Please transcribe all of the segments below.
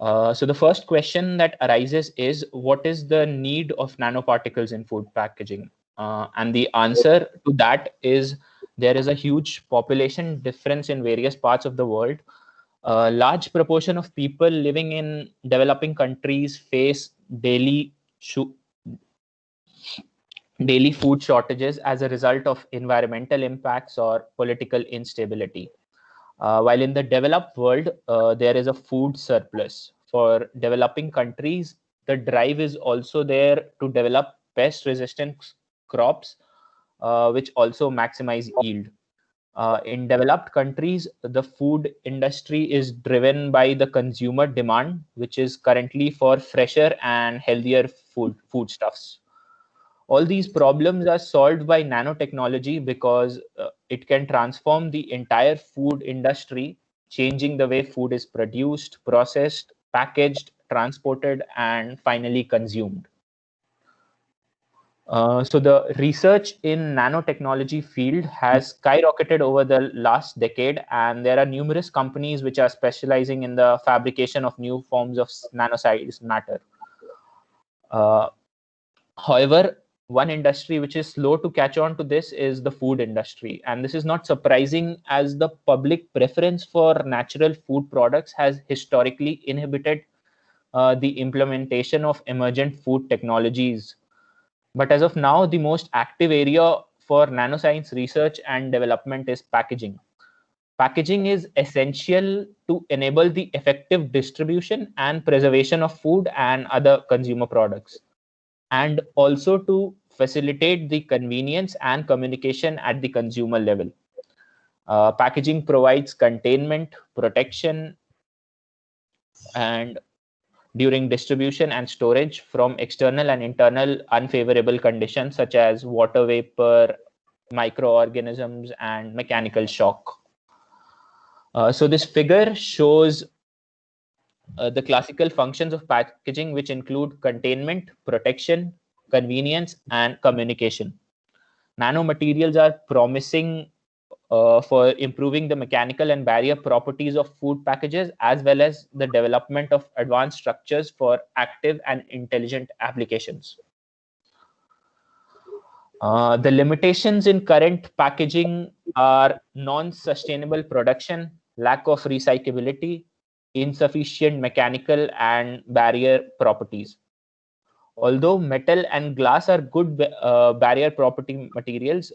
So the first question that arises is, what is the need of nanoparticles in food packaging? And the answer to that is, there is a huge population difference in various parts of the world. A large proportion of people living in developing countries face daily food shortages as a result of environmental impacts or political instability. While in the developed world, there is a food surplus. For developing countries, the drive is also there to develop pest resistant crops, which also maximize yield. In developed countries, the food industry is driven by the consumer demand, which is currently for fresher and healthier foodstuffs. All these problems are solved by nanotechnology because it can transform the entire food industry, changing the way food is produced, processed, packaged, transported, and finally consumed. So the research in nanotechnology field has skyrocketed over the last decade, and there are numerous companies which are specializing in the fabrication of new forms of nano-sized matter. Uh, However, one industry which is slow to catch on to this is the food industry. And this is not surprising, as the public preference for natural food products has historically inhibited the implementation of emergent food technologies. But as of now, the most active area for nanoscience research and development is packaging. Packaging is essential to enable the effective distribution and preservation of food and other consumer products, and also to facilitate the convenience and communication at the consumer level. Packaging provides containment, protection, and during distribution and storage from external and internal unfavorable conditions such as water vapor, microorganisms, and mechanical shock. So this figure shows the classical functions of packaging, which include containment, protection, convenience, and communication. Nanomaterials are promising for improving the mechanical and barrier properties of food packages, as well as the development of advanced structures for active and intelligent applications. The limitations in current packaging are non-sustainable production, lack of recyclability, insufficient mechanical and barrier properties. Although metal and glass are good barrier property materials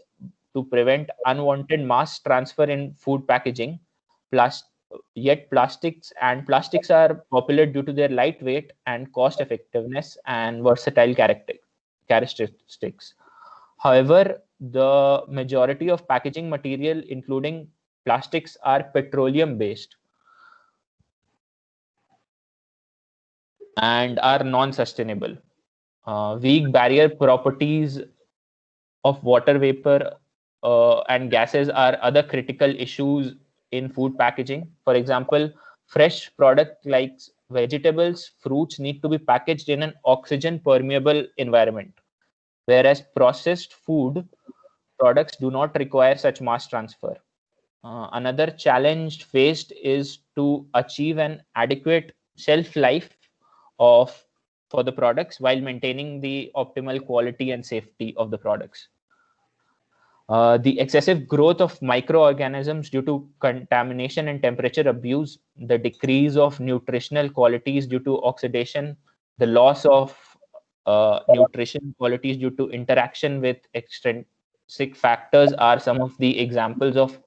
to prevent unwanted mass transfer in food packaging, plus, yet plastics are popular due to their lightweight and cost effectiveness and versatile characteristics. However, the majority of packaging material, including plastics, are petroleum based and are non-sustainable. Weak barrier properties of water vapor and gases are other critical issues in food packaging. For example, fresh product like vegetables, fruits need to be packaged in an oxygen permeable environment, whereas processed food products do not require such mass transfer. Another challenge faced is to achieve an adequate shelf life of for the products while maintaining the optimal quality and safety of the products. The excessive growth of microorganisms due to contamination and temperature abuse, the decrease of nutritional qualities due to oxidation, the loss of nutrition qualities due to interaction with extrinsic factors are some of the examples of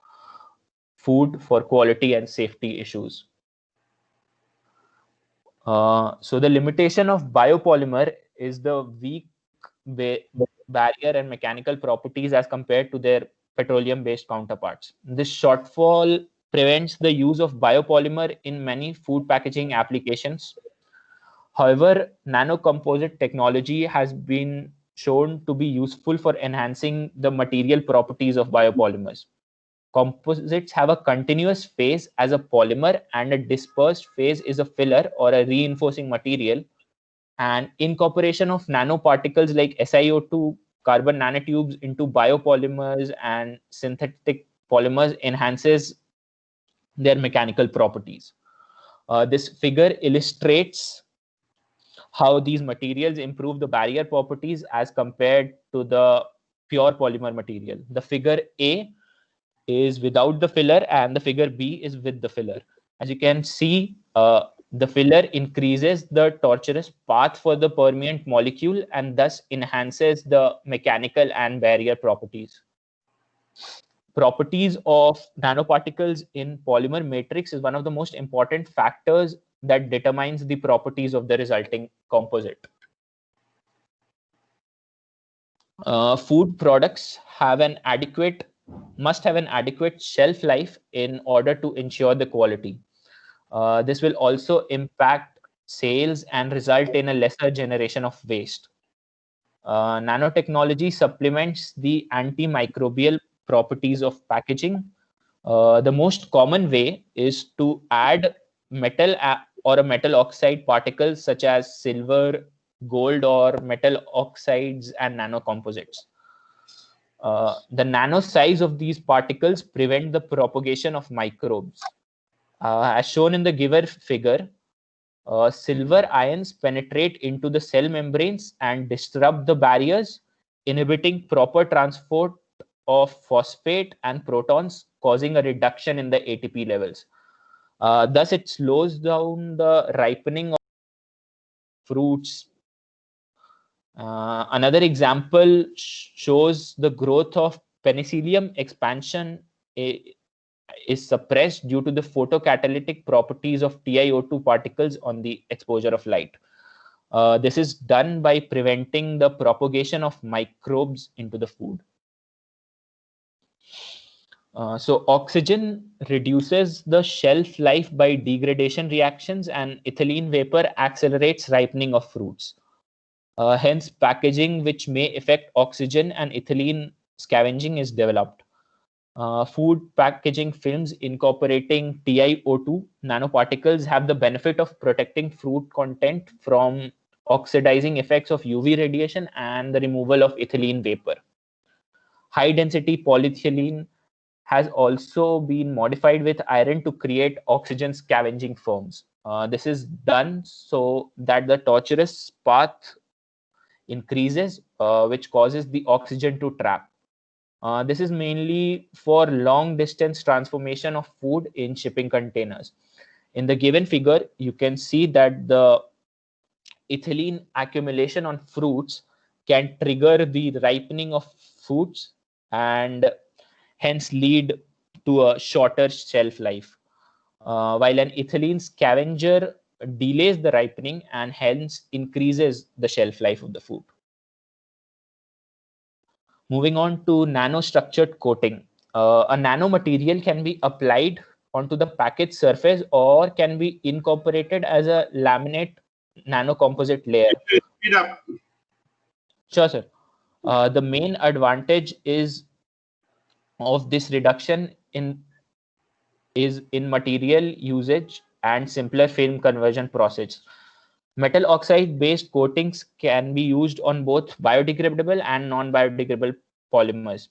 food for quality and safety issues. So the limitation of biopolymer is the weak barrier and mechanical properties as compared to their petroleum-based counterparts. This shortfall prevents the use of biopolymer in many food packaging applications. However, nanocomposite technology has been shown to be useful for enhancing the material properties of biopolymers. Composites have a continuous phase as a polymer, and a dispersed phase is a filler or a reinforcing material. And incorporation of nanoparticles like SiO2, carbon nanotubes into biopolymers and synthetic polymers enhances their mechanical properties. This figure illustrates how these materials improve the barrier properties as compared to the pure polymer material. The figure A is without the filler and the figure B is with the filler. As you can see, the filler increases the tortuous path for the permeant molecule and thus enhances the mechanical and barrier properties. Properties of nanoparticles in polymer matrix is one of the most important factors that determines the properties of the resulting composite. Food products must have an adequate shelf life in order to ensure the quality. This will also impact sales and result in a lesser generation of waste. Nanotechnology supplements the antimicrobial properties of packaging. The most common way is to add metal or a metal oxide particles such as silver, gold, or metal oxides and nanocomposites. The nano size of these particles prevent the propagation of microbes. As shown in the given figure, silver ions penetrate into the cell membranes and disrupt the barriers, inhibiting proper transport of phosphate and protons, causing a reduction in the ATP levels. Thus, it slows down the ripening of fruits. Another example shows the growth of penicillium expansion is suppressed due to the photocatalytic properties of TiO2 particles on the exposure of light. This is done by preventing the propagation of microbes into the food. So oxygen reduces the shelf life by degradation reactions, and ethylene vapor accelerates ripening of fruits. Hence, packaging which may affect oxygen and ethylene scavenging is developed. Food packaging films incorporating TiO2 nanoparticles have the benefit of protecting fruit content from oxidizing effects of UV radiation and the removal of ethylene vapor. High density polyethylene has also been modified with iron to create oxygen scavenging films. This is done so that the tortuous path increases, which causes the oxygen to trap. This is mainly for long distance transformation of food in shipping containers. In the given figure, you can see that the ethylene accumulation on fruits can trigger the ripening of fruits and hence lead to a shorter shelf life. While an ethylene scavenger delays the ripening and hence increases the shelf life of the food. Moving on to nanostructured coating. A nanomaterial can be applied onto the package surface or can be incorporated as a laminate nanocomposite layer. Speed up. Sure, sir. The main advantage of this reduction is in material usage and simpler film conversion process. Metal oxide based coatings can be used on both biodegradable and non-biodegradable polymers.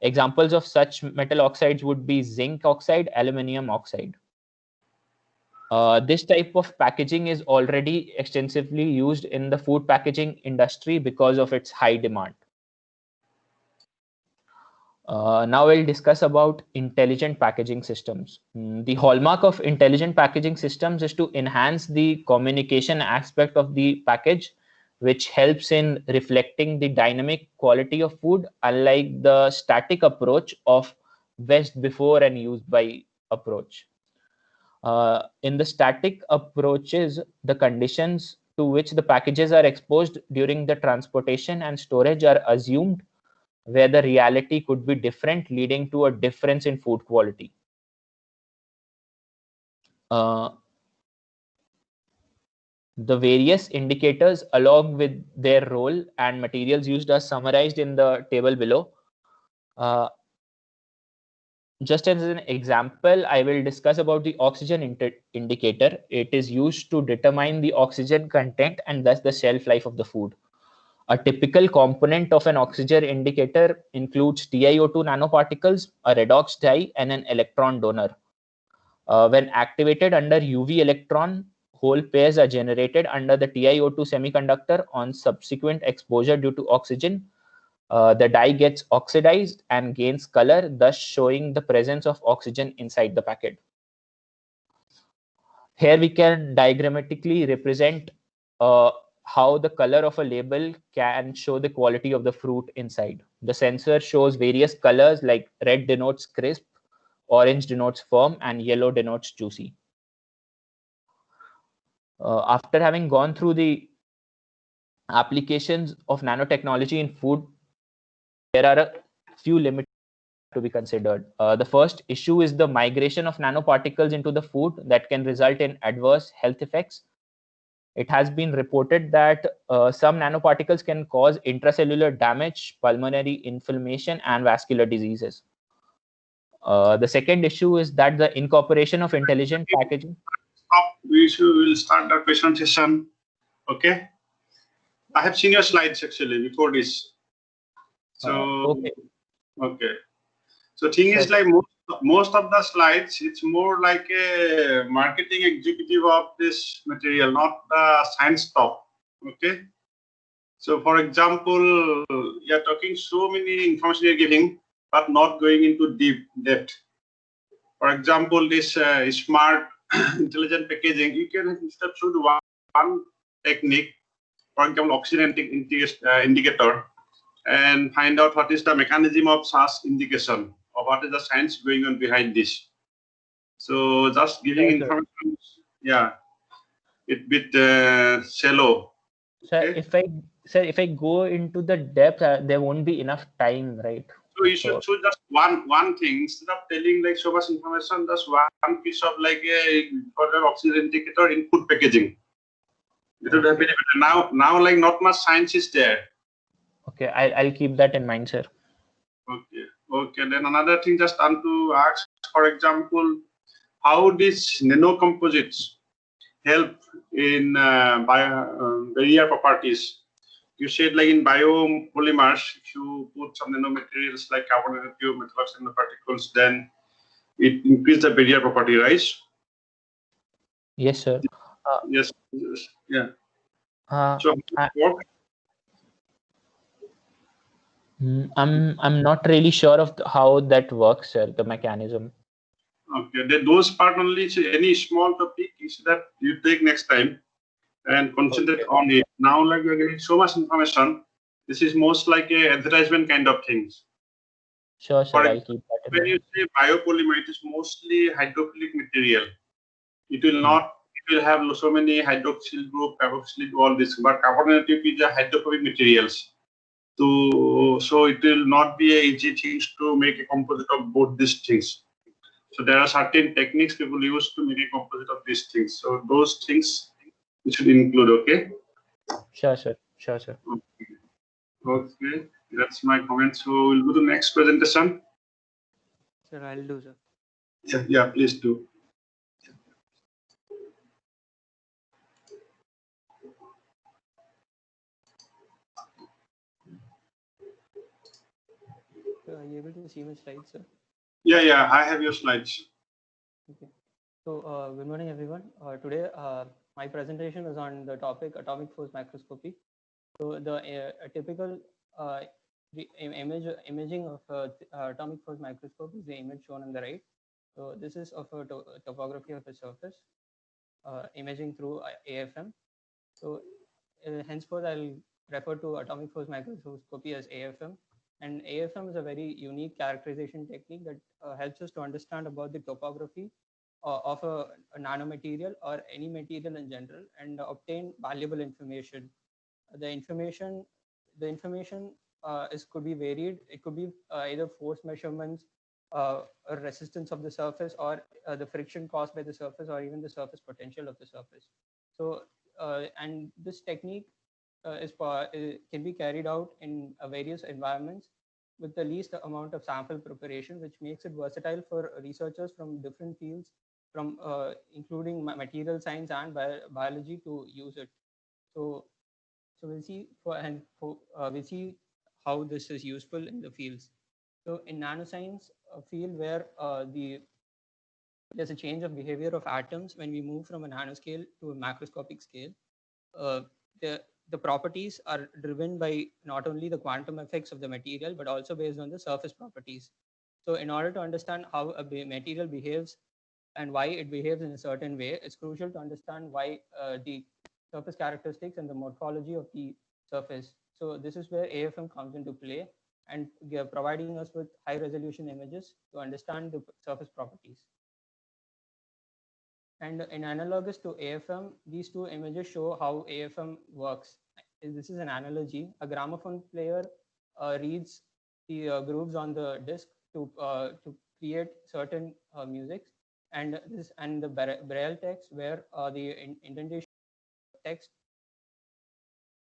Examples of such metal oxides would be zinc oxide, aluminum oxide. This type of packaging is already extensively used in the food packaging industry because of its high demand. Now we'll discuss about intelligent packaging systems. The hallmark of intelligent packaging systems is to enhance the communication aspect of the package, which helps in reflecting the dynamic quality of food, unlike the static approach of best before and use by approach. In the static approaches, the conditions to which the packages are exposed during the transportation and storage are assumed, where the reality could be different, leading to a difference in food quality. The various indicators along with their role and materials used are summarized in the table below. Just as an example, I will discuss about the oxygen indicator. It is used to determine the oxygen content and thus the shelf life of the food. A typical component of an oxygen indicator includes TiO2 nanoparticles, a redox dye, and an electron donor. When activated under UV electron, hole pairs are generated under the TiO2 semiconductor. On subsequent exposure due to oxygen, the dye gets oxidized and gains color, thus showing the presence of oxygen inside the packet. Here we can diagrammatically represent how the color of a label can show the quality of the fruit inside. The sensor shows various colors, like red denotes crisp, orange denotes firm, and yellow denotes juicy. After having gone through the applications of nanotechnology in food, there are a few limits to be considered. The first issue is the migration of nanoparticles into the food that can result in adverse health effects. It has been reported that some nanoparticles can cause intracellular damage, pulmonary inflammation, and vascular diseases. The second issue is that the incorporation of intelligent packaging. Stop. We will start the question session. Okay. I have seen your slides actually before this. So okay. So thing is like most of the slides, it's more like a marketing executive of this material, not the science talk. Okay. So for example, you're talking so many information you're giving, but not going into deep depth. For example, this smart intelligent packaging, you can instead shoot one technique, for example, oxygen indicator, and find out what is the mechanism of such indication, or what is the science going on behind this. So just giving information, yeah, it bit shallow. Sir, okay? if I go into the depth, there won't be enough time, right? So you should choose just one thing instead of telling like so much information. Just one piece of like a for an oxygen indicator in food packaging. It would have been better. Now like not much science is there. Okay, I'll keep that in mind, sir. Okay. Then another thing, just want to ask, for example, how these nanocomposites help in barrier properties. You said like in biopolymers, if you put some nanomaterials like carbon nanotube, metal oxide nanoparticles, then it increases the barrier property, right? Yes, sir. Yes. Yeah. So I'm not really sure of how that works, sir. The mechanism. Okay. Then those part only. Any small topic is that you take next time and concentrate on it. Now, like you're getting so much information, this is most like a advertisement kind of things. Sure, sir. I'll keep that in mind. When you say biopolymer, it is mostly hydrophilic material. It will not. It will have so many hydroxyl group, carboxyl, all this. But carbon nanotube is a hydrophobic materials. So it will not be an easy things to make a composite of both these things. So there are certain techniques people use to make a composite of these things. So those things we should include. Okay. Sure, sir. Okay, that's my comment. So we'll go to the next presentation. Sir, I'll do, sir. Yeah, please do. So are you able to see my slides, sir? Yeah, I have your slides. Okay. So good morning, everyone. Today, my presentation is on the topic atomic force microscopy. So the typical imaging of atomic force microscope is the image shown on the right. So this is of a topography of the surface, imaging through AFM. So henceforth, I'll refer to atomic force microscopy as AFM. And AFM is a very unique characterization technique that helps us to understand about the topography of a nanomaterial or any material in general, and obtain valuable information. The information could be varied. It could be either force measurements, or resistance of the surface, or the friction caused by the surface, or even the surface potential of the surface. So and this technique can be carried out in various environments with the least amount of sample preparation, which makes it versatile for researchers from different fields, from including material science and biology, to use it. So we'll see we'll see how this is useful in the fields. So in nanoscience, a field where the there's a change of behavior of atoms when we move from a nanoscale to a macroscopic scale. Uh, the, the properties are driven by not only the quantum effects of the material, but also based on the surface properties. So in order to understand how a material behaves and why it behaves in a certain way, it's crucial to understand why the surface characteristics and the morphology of the surface. So this is where AFM comes into play and providing us with high resolution images to understand the surface properties. And in analogous to AFM, these two images show how AFM works. This is an analogy. A gramophone player reads the grooves on the disc to create certain music, and the braille text where the indentation text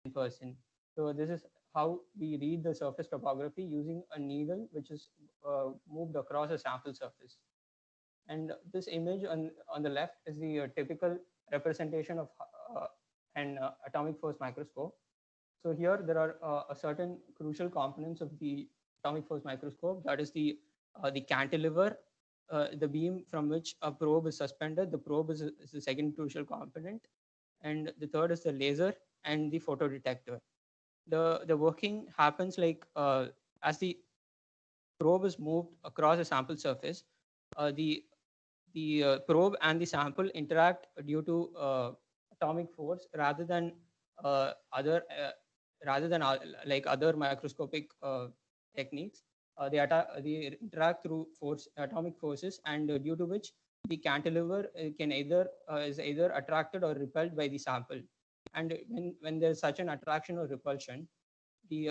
in person. So this is how we read the surface topography using a needle which is moved across a sample surface. And this image on the left is the typical representation of an atomic force microscope. So here there are a certain crucial components of the atomic force microscope. That is the cantilever, the beam from which a probe is suspended. The probe is the second crucial component. And the third is the laser and the photodetector. The working happens like as the probe is moved across a sample surface, the probe and the sample interact due to atomic force rather than other like other microscopic techniques. They interact through atomic forces, and due to which the cantilever is either attracted or repelled by the sample. And when there's such an attraction or repulsion, the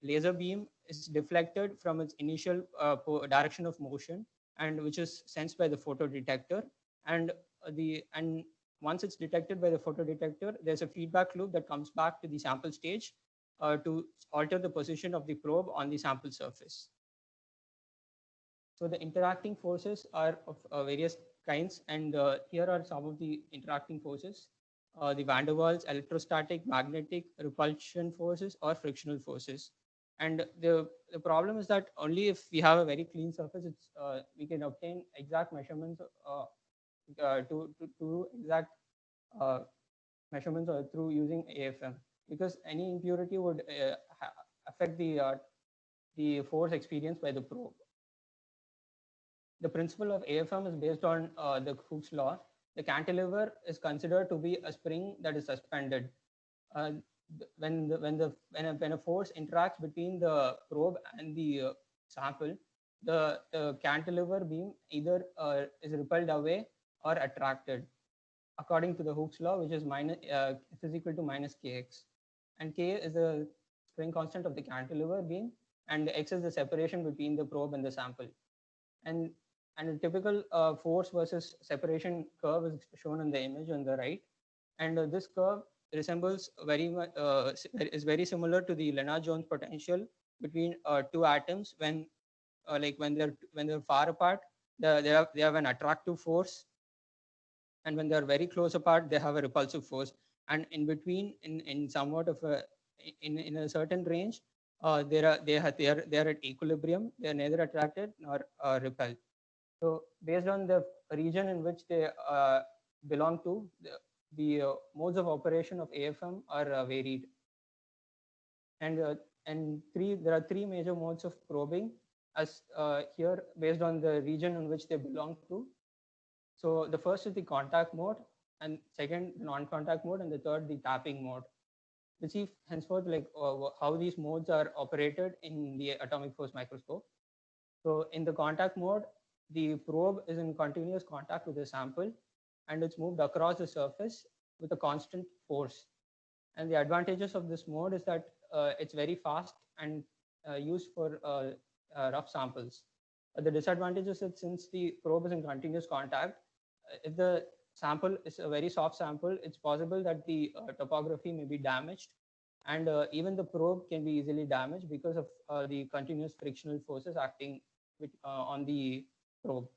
laser beam is deflected from its initial direction of motion, and which is sensed by the photodetector. And once it's detected by the photodetector, there's a feedback loop that comes back to the sample stage to alter the position of the probe on the sample surface. So the interacting forces are of various kinds, and here are some of the interacting forces. The van der Waals, electrostatic, magnetic, repulsion forces, or frictional forces. And the problem is that only if we have a very clean surface, we can obtain exact measurements to exact measurements or through using AFM, because any impurity would affect the force experienced by the probe. The principle of AFM is based on the Hooke's law. The cantilever is considered to be a spring that is suspended. When a force interacts between the probe and the sample, the cantilever beam either is repelled away or attracted, according to the Hooke's law, which is equal to minus kx. And k is the spring constant of the cantilever beam, and x is the separation between the probe and the sample. And a typical force versus separation curve is shown in the image on the right. And this curve resembles very much, is very similar to the Lennard-Jones potential between two atoms when they're far apart, they have an attractive force, and when they're very close apart, they have a repulsive force. And in between, in somewhat of in a certain range, they are at equilibrium. They are neither attracted nor repelled. So based on the region in which they belong to, the modes of operation of AFM are varied. And there are three major modes of probing, as here based on the region in which they belong to. So the first is the contact mode, and second non-contact mode, and the third the tapping mode. We'll see henceforth like how these modes are operated in the atomic force microscope. So in the contact mode, the probe is in continuous contact with the sample, and it's moved across the surface with a constant force. And the advantages of this mode is that it's very fast and used for rough samples. The disadvantages is since the probe is in continuous contact, if the sample is a very soft sample, it's possible that the topography may be damaged, and even the probe can be easily damaged because of the continuous frictional forces acting on the probe,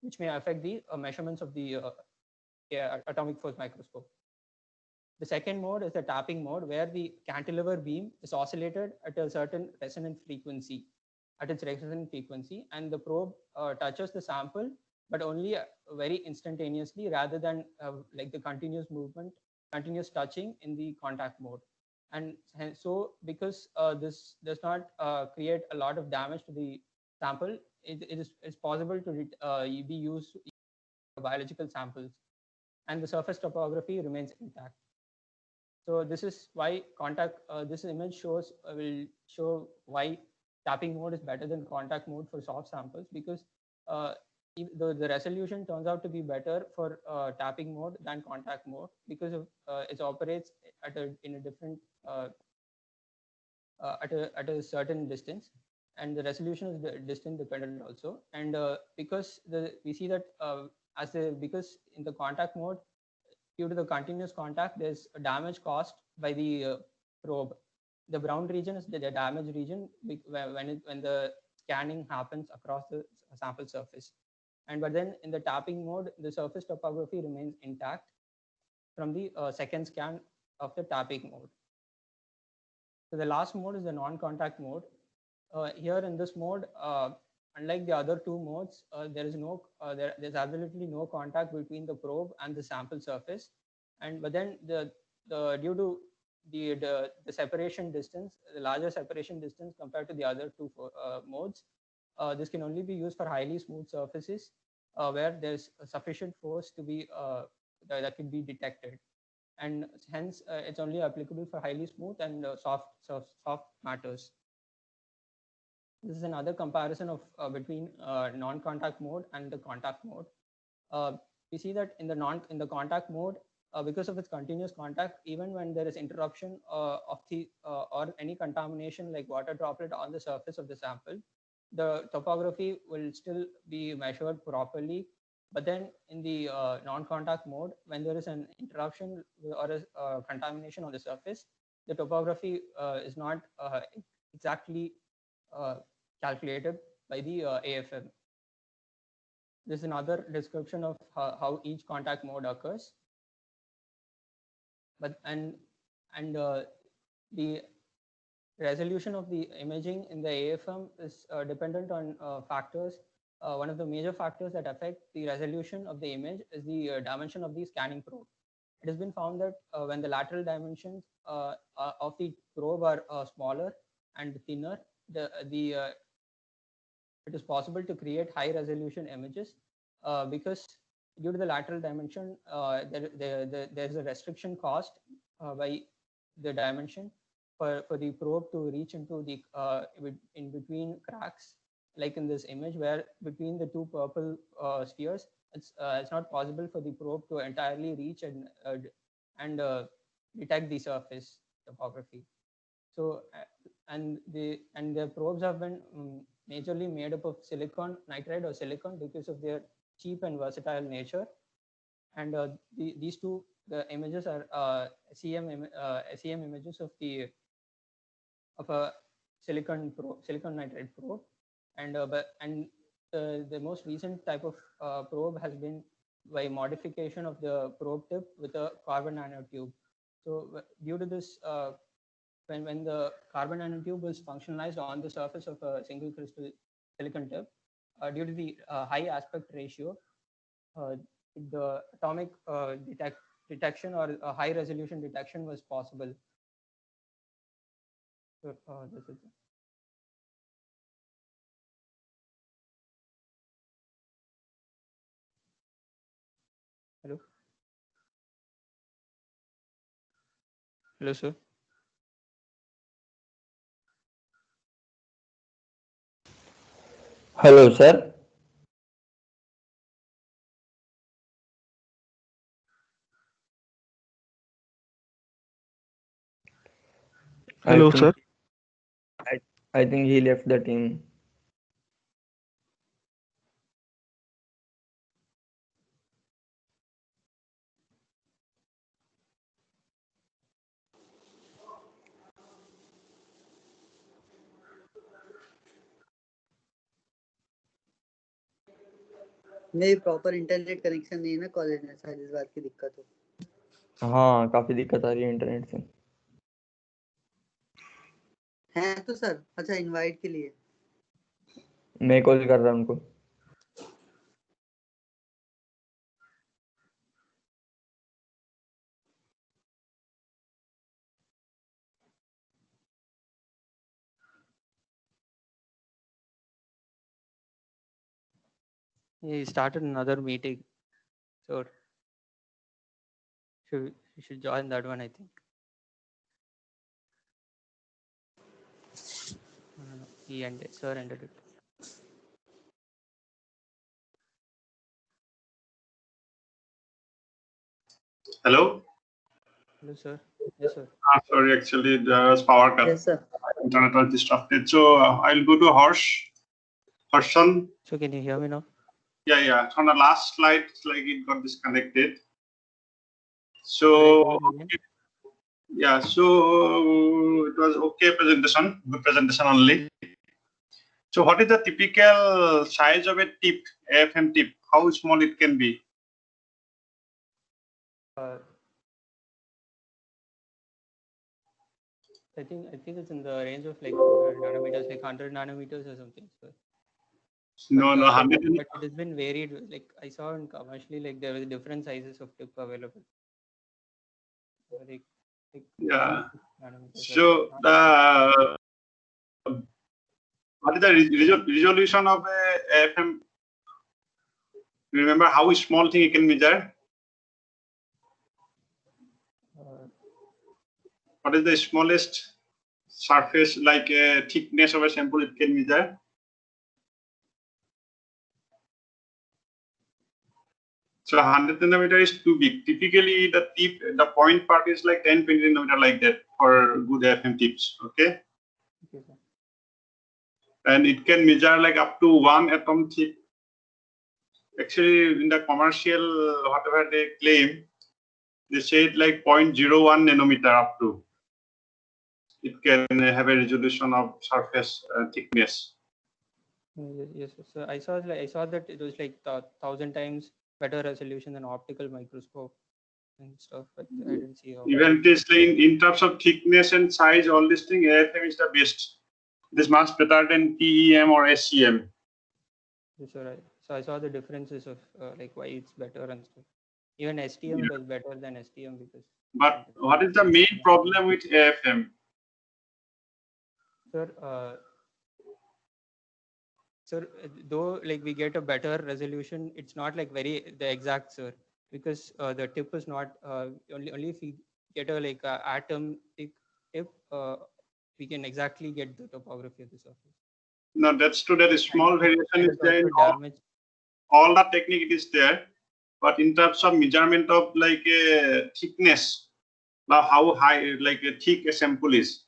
which may affect the measurements of the atomic force microscope. The second mode is the tapping mode, where the cantilever beam is oscillated at a certain resonant frequency, and the probe touches the sample, but only very instantaneously rather than like the continuous touching in the contact mode. And so because this does not create a lot of damage to the sample, it's possible to be used for biological samples, and the surface topography remains intact. So this is why this image will show why tapping mode is better than contact mode for soft samples, because the resolution turns out to be better for tapping mode than contact mode, because of it operates in a different at a certain distance, and the resolution is distance dependent also. And because we see that because in the contact mode, due to the continuous contact, there's a damage caused by the probe. The brown region is the damage region when the scanning happens across the sample surface. But then in the tapping mode, the surface topography remains intact from the second scan of the tapping mode. So the last mode is the non-contact mode. Here in this mode, unlike the other two modes, there's absolutely no contact between the probe and the sample surface. But then due to the separation distance, the larger separation distance compared to the other two modes, this can only be used for highly smooth surfaces where there's sufficient force to be that can be detected, and hence it's only applicable for highly smooth and soft matters. This is another comparison of between non-contact mode and the contact mode. We see that in the contact mode, because of its continuous contact, even when there is interruption of the or any contamination like water droplet on the surface of the sample, the topography will still be measured properly. But then in the non-contact mode, when there is an interruption or a contamination on the surface, the topography is not exactly calculated by the AFM. This is another description of how each contact mode occurs. The resolution of the imaging in the AFM is dependent on factors. One of the major factors that affect the resolution of the image is the dimension of the scanning probe. It has been found that when the lateral dimensions of the probe are smaller and thinner, it is possible to create high resolution images because due to the lateral dimension, there is a restriction caused by the dimension for the probe to reach into the in between cracks, like in this image where between the two purple spheres, it's not possible for the probe to entirely reach and detect the surface topography. So the probes have been majorly made up of silicon nitride or silicon because of their cheap and versatile nature. And these two images are SEM images of a silicon nitride probe, and the most recent type of probe has been by modification of the probe tip with a carbon nanotube. So due to this, when the carbon nanotube was functionalized on the surface of a single crystal silicon tip, due to the high aspect ratio, the atomic detection or high resolution detection was possible. So, this is it. Hello? Hello, sir. Hello, sir. Hello, sir. I think he left the team. नहीं proper internet connection नहीं है ना college में, शायद इस बात की दिक्कत हो। हाँ, काफी दिक्कत आ रही है इंटरनेट से। हैं तो सर, अच्छा इनवाइट के लिए मैं कॉल कर रहा हूँ उनको। He started another meeting, so you should join that one, I think. No, he ended. Sir ended it. Hello? Hello, sir. Yes, sir. Sorry, actually, there was power cut. Yes, sir. Internet was disrupted. So I'll go to Harshan. So can you hear me now? Yeah. On the last slide, it's like it got disconnected. Should I So do it again? yeah, so it was okay presentation, good presentation only. So what is the typical size of a tip, AFM tip? How small it can be? I think it's in the range of like nanometers, like 100 nanometers or something. So, No, 100. but it has been varied. Like I saw in commercially, like there was different sizes of tip available. Like Yeah. nanometers. So what is the resolution of a AFM? Remember how small thing it can measure? What is the smallest surface, like thickness of a sample it can measure? So 100 nanometer is too big. Typically, the point part is like 10-20 nanometer like that for good FM tips. Okay, and it can measure like up to 1 atom thick. Actually, in the commercial, whatever they claim, they say it like 0.01 nanometer up to. It can have a resolution of surface thickness. Yes, so I saw that it was like 1,000 times better resolution than optical microscope and stuff, but I didn't see how. Even it is like in terms of thickness and size, all this thing, AFM is the best. It is much better than TEM or SCM. Yes, sir. So I saw the differences of like why it's better and stuff. Even STM was better than STM because. But what is the main problem with AFM? Sir, though like we get a better resolution, it's not like the exact, sir, because the tip is not only if we get a like atom thick tip, we can exactly get the topography of the surface. No, that's true. That is small variation is there in all the technique. It is there, but in terms of measurement of like a thickness, how high like a thick a sample is,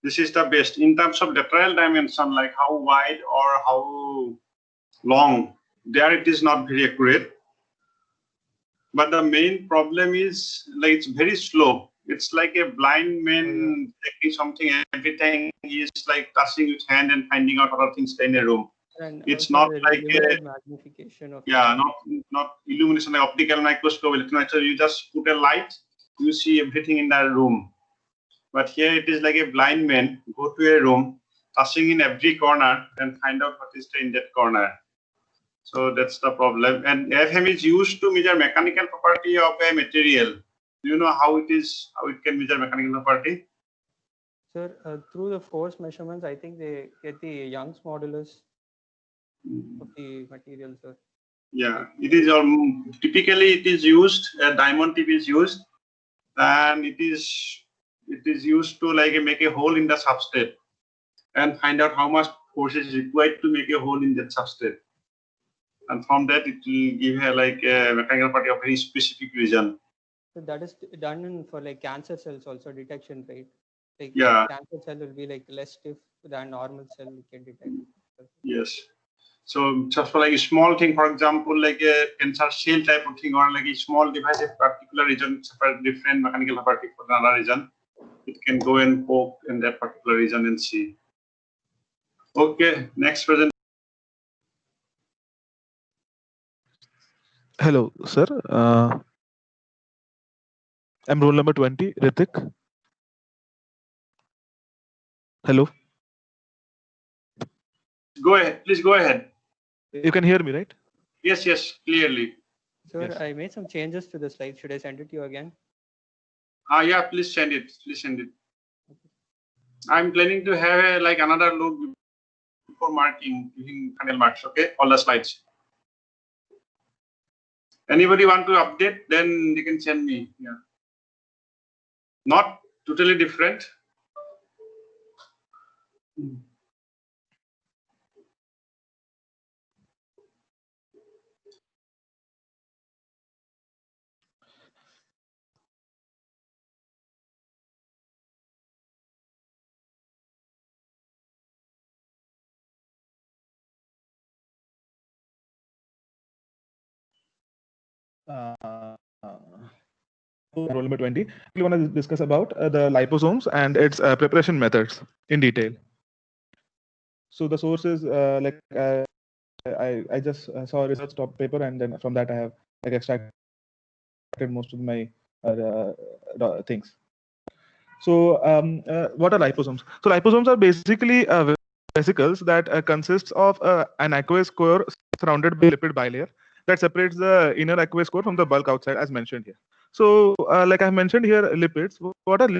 this is the best. In terms of lateral dimension, like how wide or how long, there it is not very accurate. But the main problem is like it's very slow. It's like a blind man taking something, everything he is like touching with hand and finding out other things in a room. And it's not like a magnification of not illumination like optical microscope. So you just put a light, you see everything in that room. But here it is like a blind man go to a room, touching in every corner and find out what is in that corner. So that's the problem. And AFM is used to measure mechanical property of a material. Do you know how it can measure mechanical property? Sir, through the force measurements, I think they get the Young's modulus of the material, sir. Yeah, it is typically it is used. A diamond tip is used, and it is used to like make a hole in the substrate and find out how much force is required to make a hole in that substrate. And from that, it will give her like a mechanical property of very specific region. So that is done for like cancer cells also detection, right? Like cancer cell will be like less stiff than normal cell we can detect. Yes. So just for like a small thing, for example, like a cancer cell type of thing, or like a small device, a particular region, different mechanical property for another region, it can go and poke in that particular region and see. Okay, next present. Hello, sir. I'm roll number 20, Ritik. Hello. Go ahead. Please go ahead. You can hear me, right? Yes, clearly. Sir, Yes. I made some changes to the slide. Should I send it to you again? Yeah, please send it. I'm planning to have like another look before marking, using final marks. Okay, all the slides. Anybody want to update? Then they can send me. Yeah. Not totally different. Role number 20. We want to discuss about the liposomes and its preparation methods in detail. So the source is I just saw a research top paper, and then from that I have extracted most of my things. So what are liposomes? So liposomes are basically vesicles that consists of an aqueous core surrounded by lipid bilayer that separates the inner aqueous core from the bulk outside, as mentioned here. So like I mentioned here, lipids. What are lipids?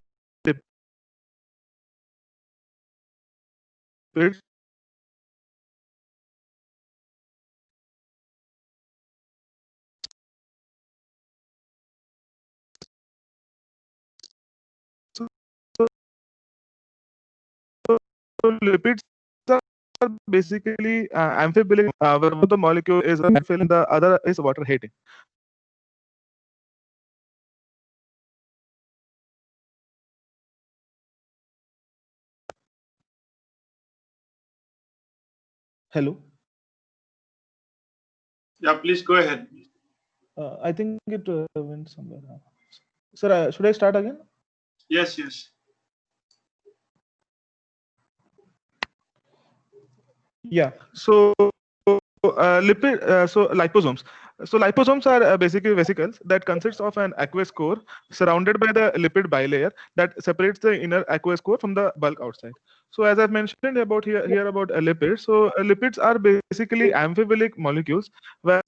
So lipids are basically amphibilic, where one of the molecule is amphiphilic and the other is water hating. Hello. Yeah, please go ahead. I think it went somewhere. Sir, should I start again? Yes, yes. Yeah. So liposomes. So liposomes are basically vesicles that consists of an aqueous core surrounded by the lipid bilayer that separates the inner aqueous core from the bulk outside. So as I've mentioned about here about lipids. So lipids are basically amphiphilic molecules where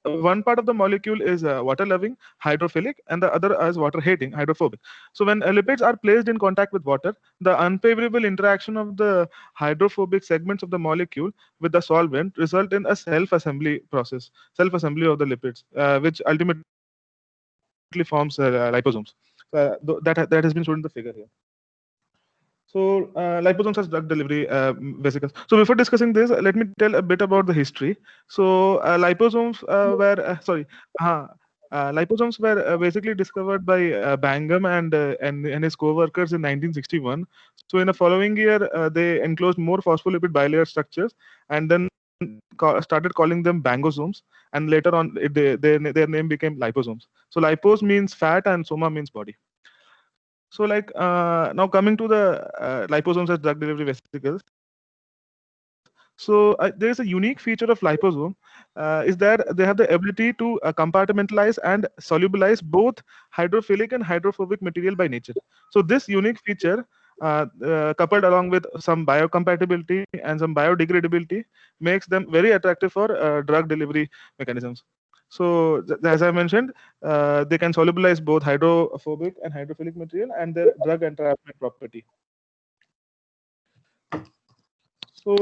one part of the molecule is water loving, hydrophilic, and the other is water hating, hydrophobic. So when lipids are placed in contact with water, the unfavorable interaction of the hydrophobic segments of the molecule with the solvent result in a self-assembly process, self-assembly of the lipids, which ultimately forms liposomes. That has been shown in the figure here. So liposomes as drug delivery vesicles. So before discussing this, let me tell a bit about the history. So liposomes liposomes were basically discovered by Bangham and his co-workers in 1961. So in the following year, they enclosed more phospholipid bilayer structures and then started calling them bangosomes. And later on, their name became liposomes. So lipos means fat and soma means body. So like now coming to the liposomes as drug delivery vesicles. So there is a unique feature of liposome is that they have the ability to compartmentalize and solubilize both hydrophilic and hydrophobic material by nature. So this unique feature coupled along with some biocompatibility and some biodegradability makes them very attractive for drug delivery mechanisms. So as I mentioned, they can solubilize both hydrophobic and hydrophilic material and their drug entrapment property. So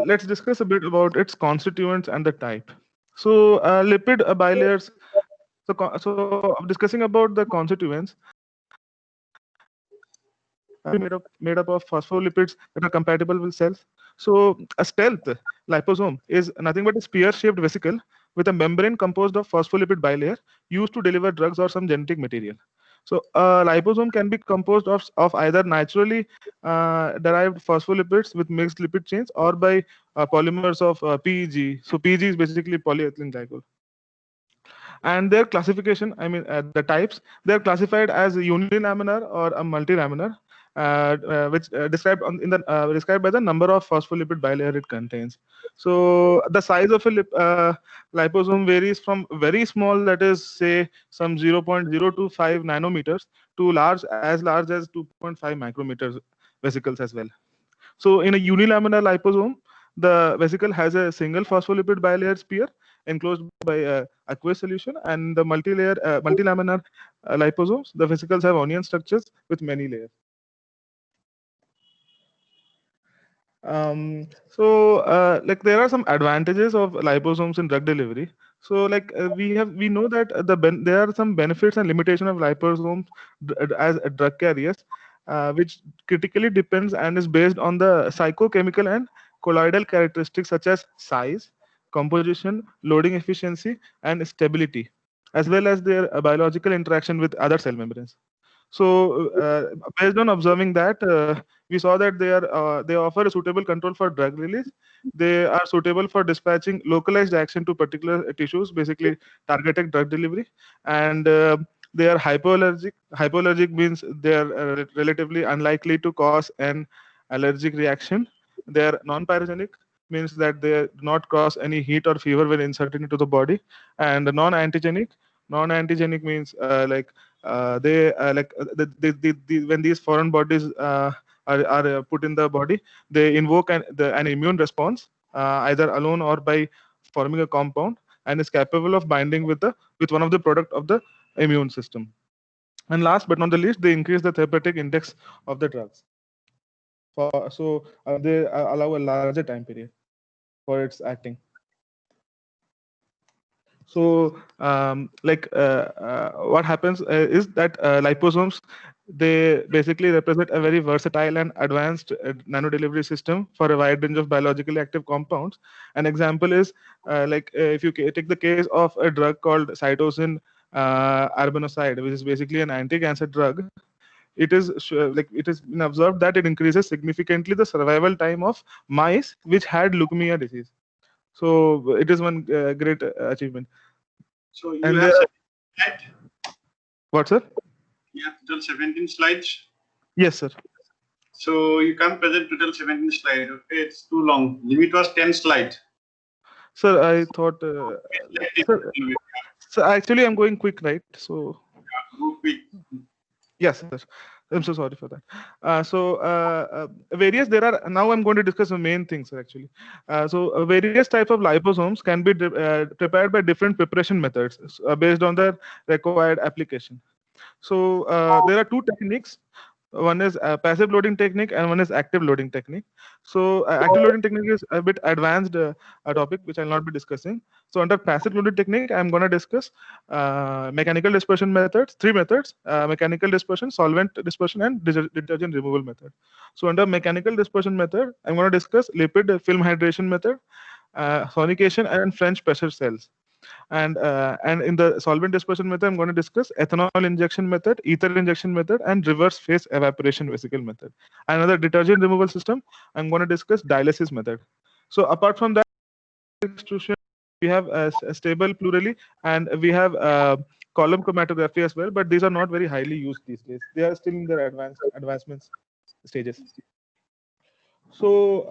let's discuss a bit about its constituents and the type. So lipid bilayers. So discussing about the constituents, made up of phospholipids that are compatible with cells. So a stealth liposome is nothing but a spear-shaped vesicle with a membrane composed of phospholipid bilayer used to deliver drugs or some genetic material. So a liposome can be composed of either naturally derived phospholipids with mixed lipid chains or by polymers of PEG. So PEG is basically polyethylene glycol. And their classification, I mean the types, they're classified as unilaminar or a multilaminar, which described described by the number of phospholipid bilayer it contains. So the size of a liposome varies from very small, that is say some 0.025 nanometers, to as large as 2.5 micrometers vesicles as well. So in a unilaminar liposome, the vesicle has a single phospholipid bilayer sphere enclosed by a aqueous solution, and the multilaminar liposomes, the vesicles have onion structures with many layers. Like there are some advantages of liposomes in drug delivery. So like we know that there are some benefits and limitation of liposomes as drug carriers, which critically depends and is based on the psychochemical and colloidal characteristics such as size, composition, loading efficiency, and stability, as well as their biological interaction with other cell membranes. So, based on observing that, we saw that they offer a suitable control for drug release. They are suitable for dispatching localized action to particular tissues, basically targeted drug delivery, and they are hypoallergic. Hypoallergic means they are relatively unlikely to cause an allergic reaction. They are non-pyrogenic, means that they do not cause any heat or fever when inserted into the body, and non-antigenic. Non-antigenic means they like when these foreign bodies are put in the body, they invoke an immune response, either alone or by forming a compound, and is capable of binding with one of the product of the immune system. And last but not the least, they increase the therapeutic index of the drugs. They allow a larger time period for its acting. So, what happens is that liposomes, they basically represent a very versatile and advanced nano delivery system for a wide range of biologically active compounds. An example is if you take the case of a drug called cytosine arbanoside, which is basically an anti-cancer drug. It is it has been observed that it increases significantly the survival time of mice which had leukemia disease. So it is one great achievement. So you And have there, what, sir? You have total 17 slides. Yes, sir. So you can't present total 17 slides. Okay, it's too long. Limit was 10 slides. Sir, I thought. So actually, I'm going quick, right? So. Go quick. Yes, sir. I'm so sorry for that. There are, now I'm going to discuss the main things, sir, actually. Various types of liposomes can be prepared by different preparation methods based on their required application. So there are two techniques. One is passive loading technique and one is active loading technique. So active loading technique is a bit advanced topic which I'll not be discussing. So under passive loading technique, I'm going to discuss mechanical dispersion methods, three methods: mechanical dispersion, solvent dispersion, and detergent removal method. So under mechanical dispersion method, I'm going to discuss lipid film hydration method, sonication, and French pressure cells. And in the solvent dispersion method, I'm going to discuss ethanol injection method, ether injection method, and reverse phase evaporation vesicle method. Another detergent removal system, I'm going to discuss dialysis method. So apart from that, extrusion, we have a stable plurally, and we have column chromatography as well. But these are not very highly used these days. They are still in their advancements stages. So,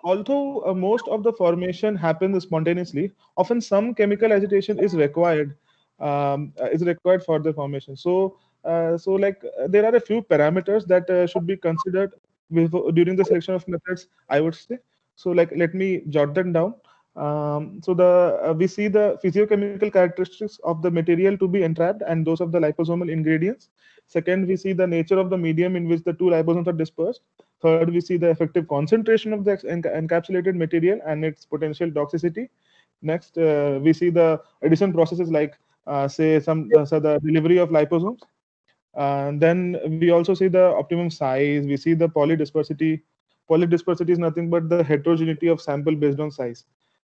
although most of the formation happens spontaneously, often some chemical agitation is required for the formation. So, there are a few parameters that should be considered during the selection of methods, I would say. So, let me jot them down. We see the physiochemical characteristics of the material to be entrapped and those of the liposomal ingredients. Second, we see the nature of the medium in which the two liposomes are dispersed. Third, we see the effective concentration of the encapsulated material and its potential toxicity. Next, we see the addition processes like, the delivery of liposomes. Then we also see the optimum size. We see the polydispersity. Polydispersity is nothing but the heterogeneity of sample based on size.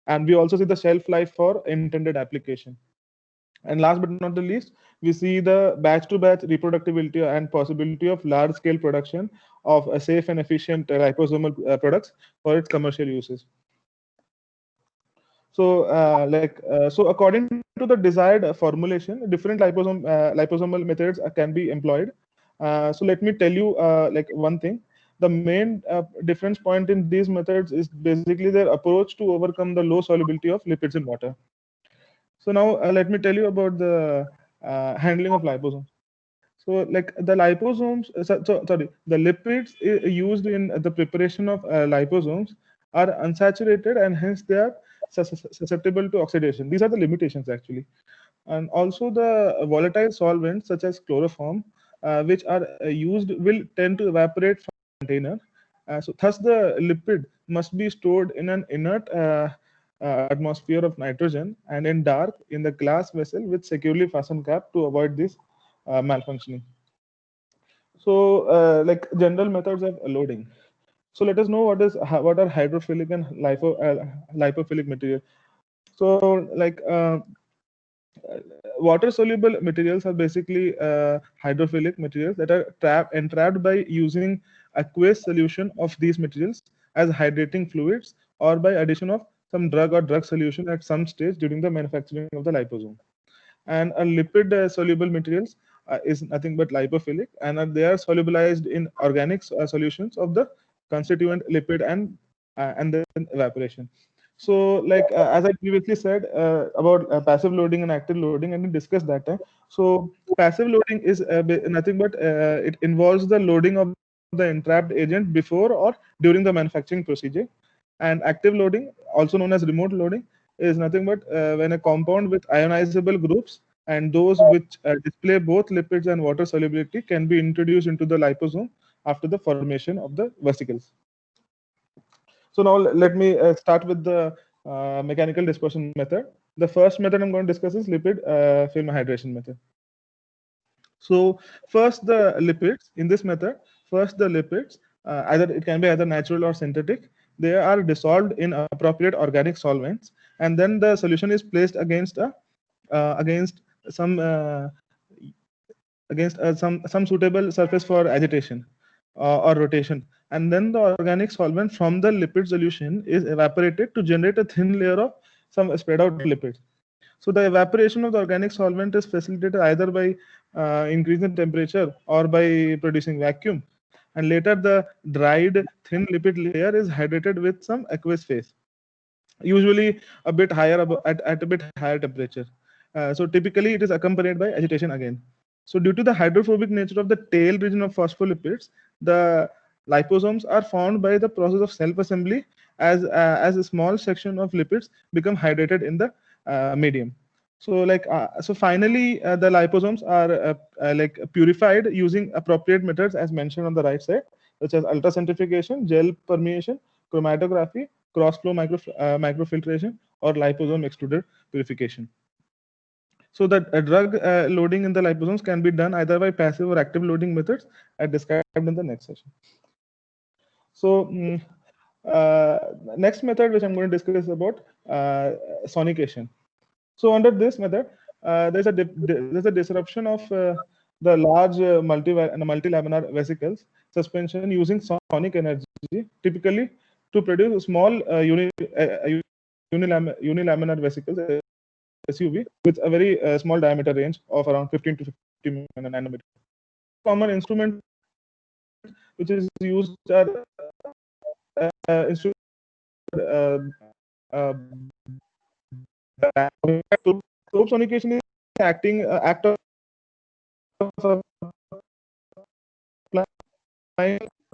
And we also see the shelf life for intended application. And last but not the least, we see the batch-to-batch reproducibility and possibility of large-scale production of a safe and efficient liposomal products for its commercial uses. So, so according to the desired formulation, different liposomal methods can be employed. So let me tell you one thing. The main difference point in these methods is basically their approach to overcome the low solubility of lipids in water. So now let me tell you about the handling of liposomes. So the liposomes, the lipids used in the preparation of liposomes are unsaturated and hence they are susceptible to oxidation. These are the limitations actually. And also the volatile solvents such as chloroform, which are used, will tend to evaporate from the container. So thus the lipid must be stored in an inert atmosphere of nitrogen and in dark in the glass vessel with securely fastened cap to avoid this malfunctioning. So like general methods of loading. So let us know what are hydrophilic and lipophilic material. So like water soluble materials are basically hydrophilic materials that are entrapped by using aqueous solution of these materials as hydrating fluids or by addition of some drug or drug solution at some stage during the manufacturing of the liposome. And a lipid soluble materials is nothing but lipophilic, and they are solubilized in organic solutions of the constituent lipid and then evaporation. So like as I previously said about passive loading and active loading, and we discussed that time. So passive loading is nothing but it involves the loading of the entrapped agent before or during the manufacturing procedure. And active loading, also known as remote loading, is nothing but when a compound with ionizable groups and those which display both lipids and water solubility can be introduced into the liposome after the formation of the vesicles. So now let me start with the mechanical dispersion method. The first method I'm going to discuss is lipid film hydration method. So first the lipids in this method, first the lipids, either it can be either natural or synthetic, they are dissolved in appropriate organic solvents, and then the solution is placed against against some some suitable surface for agitation or rotation, and then the organic solvent from the lipid solution is evaporated to generate a thin layer of some spread out lipids. So the evaporation of the organic solvent is facilitated either by increasing temperature or by producing vacuum, and later the dried thin lipid layer is hydrated with some aqueous phase, usually a bit higher at a bit higher temperature. So typically it is accompanied by agitation again. So due to the hydrophobic nature of the tail region of phospholipids, the liposomes are formed by the process of self-assembly as a small section of lipids become hydrated in the medium. So like so finally the liposomes are like purified using appropriate methods as mentioned on the right side, such as ultracentrifugation, gel permeation, chromatography, cross-flow microfiltration, or liposome extruded purification. So the drug loading in the liposomes can be done either by passive or active loading methods as described in the next session. So next method which I'm going to discuss is about sonication. So under this method, there's a disruption of the large multilaminar vesicles suspension using sonic energy, typically to produce a small unilaminar vesicles SUV with a very small diameter range of around 15 to 50 nanometers. Common instrument which is used are instrument probe sonication is act of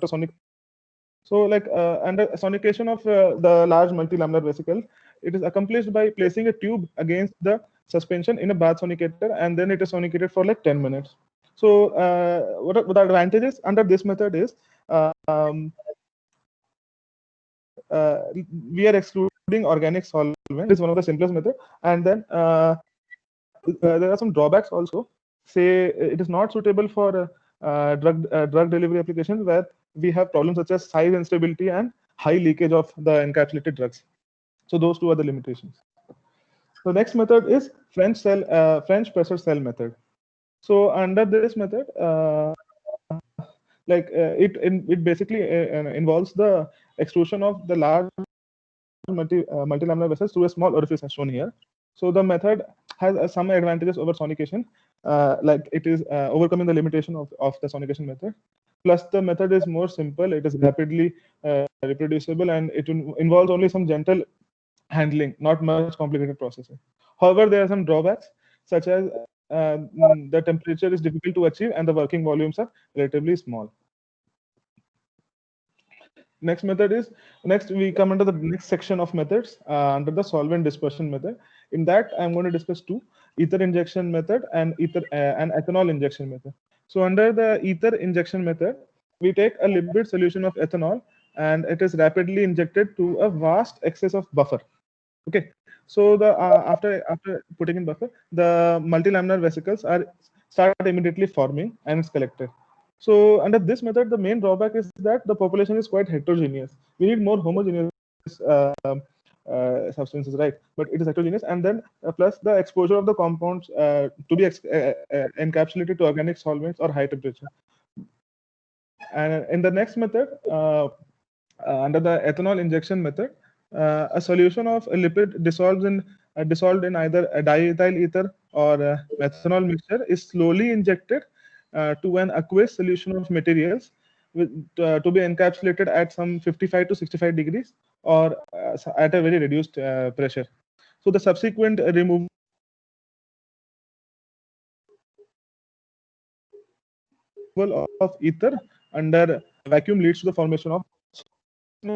sonic. So like under sonication of the large multilaminar vesicle, it is accomplished by placing a tube against the suspension in a bath sonicator, and then it is sonicated for like 10 minutes. So what the advantages under this method is we are excluding organic solvent. It is one of the simplest method, and then there are some drawbacks also. Say it is not suitable for drug delivery applications where we have problems such as size instability and high leakage of the encapsulated drugs. So those two are the limitations. The next method is French pressure cell method. So under this method, it basically involves the extrusion of the large multilaminar vessels through a small orifice as shown here. So the method has some advantages over sonication, like it is overcoming the limitation of the sonication method. Plus the method is more simple, it is rapidly reproducible, and it involves only some gentle handling, not much complicated processing. However, there are some drawbacks, such as the temperature is difficult to achieve and the working volumes are relatively small. Next we come under the next section of methods under the solvent dispersion method. In that, I'm going to discuss two: ether injection method and ethanol injection method. So under the ether injection method, we take a lipid solution of ethanol and it is rapidly injected to a vast excess of buffer. Okay, so the after putting in buffer, the multilaminar vesicles start immediately forming and it's collected. So under this method, the main drawback is that the population is quite heterogeneous. We need more homogeneous substances, right? But it is heterogeneous, and then plus the exposure of the compounds to be encapsulated to organic solvents or high temperature. And in the next method, under the ethanol injection method, a solution of a lipid dissolved in either a diethyl ether or a methanol mixture is slowly injected to an aqueous solution of materials to be encapsulated at some 55 to 65 degrees or at a very reduced pressure. So the subsequent removal of ether under vacuum leads to the formation of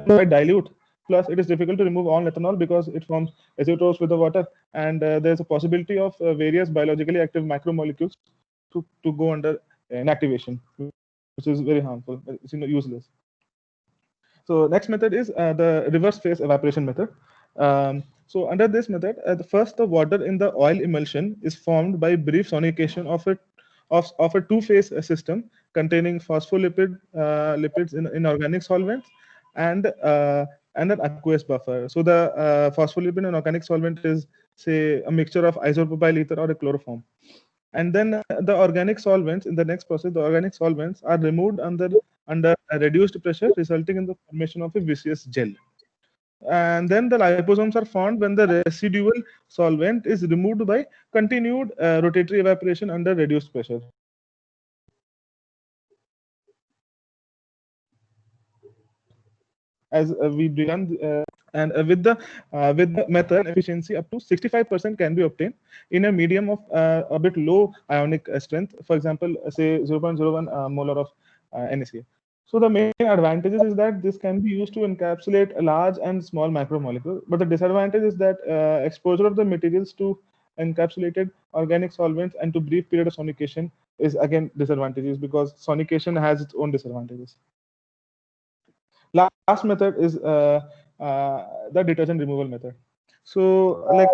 quite dilute. Plus, it is difficult to remove all ethanol because it forms azeotrophs with the water, and there's a possibility of various biologically active macromolecules to go under inactivation, which is very harmful. It's useless. So next method is the reverse phase evaporation method. So under this method, the water in the oil emulsion is formed by brief sonication of a two-phase system containing lipids in organic solvents and an aqueous buffer. So the phospholipid in organic solvent is, say, a mixture of isopropyl ether or a chloroform. And then the organic solvents in the next process, the organic solvents are removed under a reduced pressure, resulting in the formation of a viscous gel. And then the liposomes are formed when the residual solvent is removed by continued rotatory evaporation under reduced pressure. As we began, and with the method, efficiency up to 65% can be obtained in a medium of a bit low ionic strength. For example, say 0.01 molar of NaCl. So the main advantages is that this can be used to encapsulate a large and small macromolecule. But the disadvantage is that exposure of the materials to encapsulated organic solvents and to brief period of sonication is again disadvantages, because sonication has its own disadvantages. Last method is the detergent removal method. So like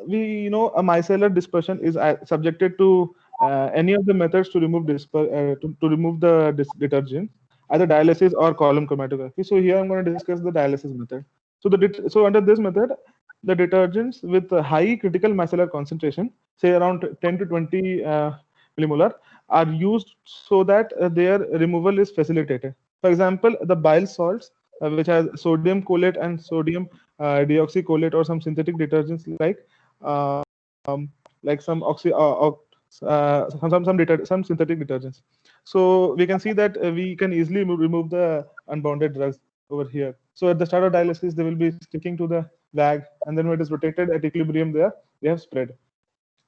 we a micellar dispersion is subjected to any of the methods to remove to remove the detergent, either dialysis or column chromatography. So here I'm going to discuss the dialysis method. So under this method, the detergents with a high critical micellar concentration, say around 10 to 20 millimolar, are used so that their removal is facilitated. For example, the bile salts, which has sodium cholate and sodium deoxycholate, or some synthetic detergents like some some synthetic detergents. So we can see that we can easily remove the unbounded drugs over here. So at the start of dialysis, they will be sticking to the bag, and then when it is rotated at equilibrium, they have spread.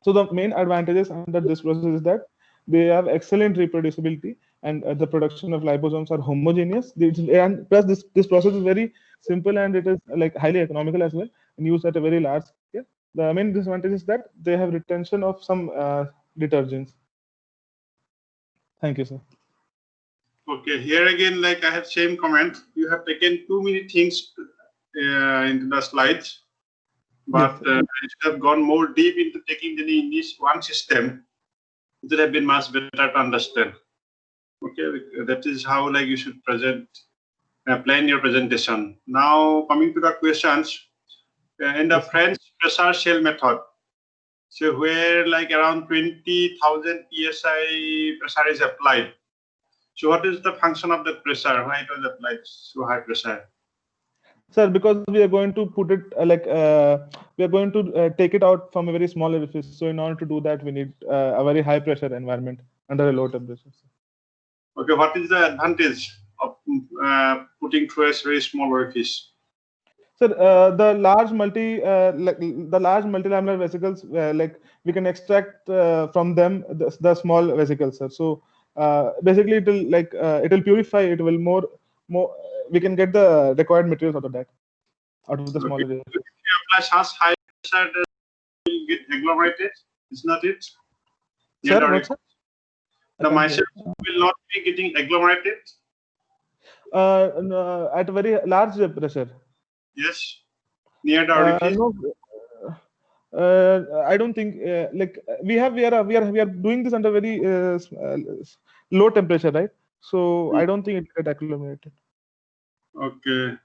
So the main advantages under this process is that they have excellent reproducibility, and the production of liposomes are homogeneous. And plus, this process is very simple, and it is like highly economical as well, and used at a very large scale. The main disadvantage is that they have retention of some detergents. Thank you, sir. Okay, here again, like I have same comment. You have taken too many things into the slides, but Yes, if you have gone more deep into taking in this one system, it would have been much better to understand. Okay, that is how like you should present, plan your presentation. Now coming to the questions, in the French pressure shell method, so where like around 20,000 psi pressure is applied. So what is the function of the pressure? Why it was applied so high pressure? sir, because we are going to put it we are going to take it out from a very small orifice. So in order to do that, we need a very high pressure environment under a low temperature. Okay, what is the advantage of putting through a very small orifice? Sir, the large multilaminar vesicles, like we can extract from them the small vesicles, sir. So basically, it will purify. It will more. We can get the required materials out of that, out of the small. If you apply such high pressure, will get agglomerated. Is not it? Sir, what's that? The micelles will not be getting agglomerated. at very large pressure. Yes, near the orifice. No, I don't think we are doing this under very low temperature, right? So I don't think it get accumulated. Okay.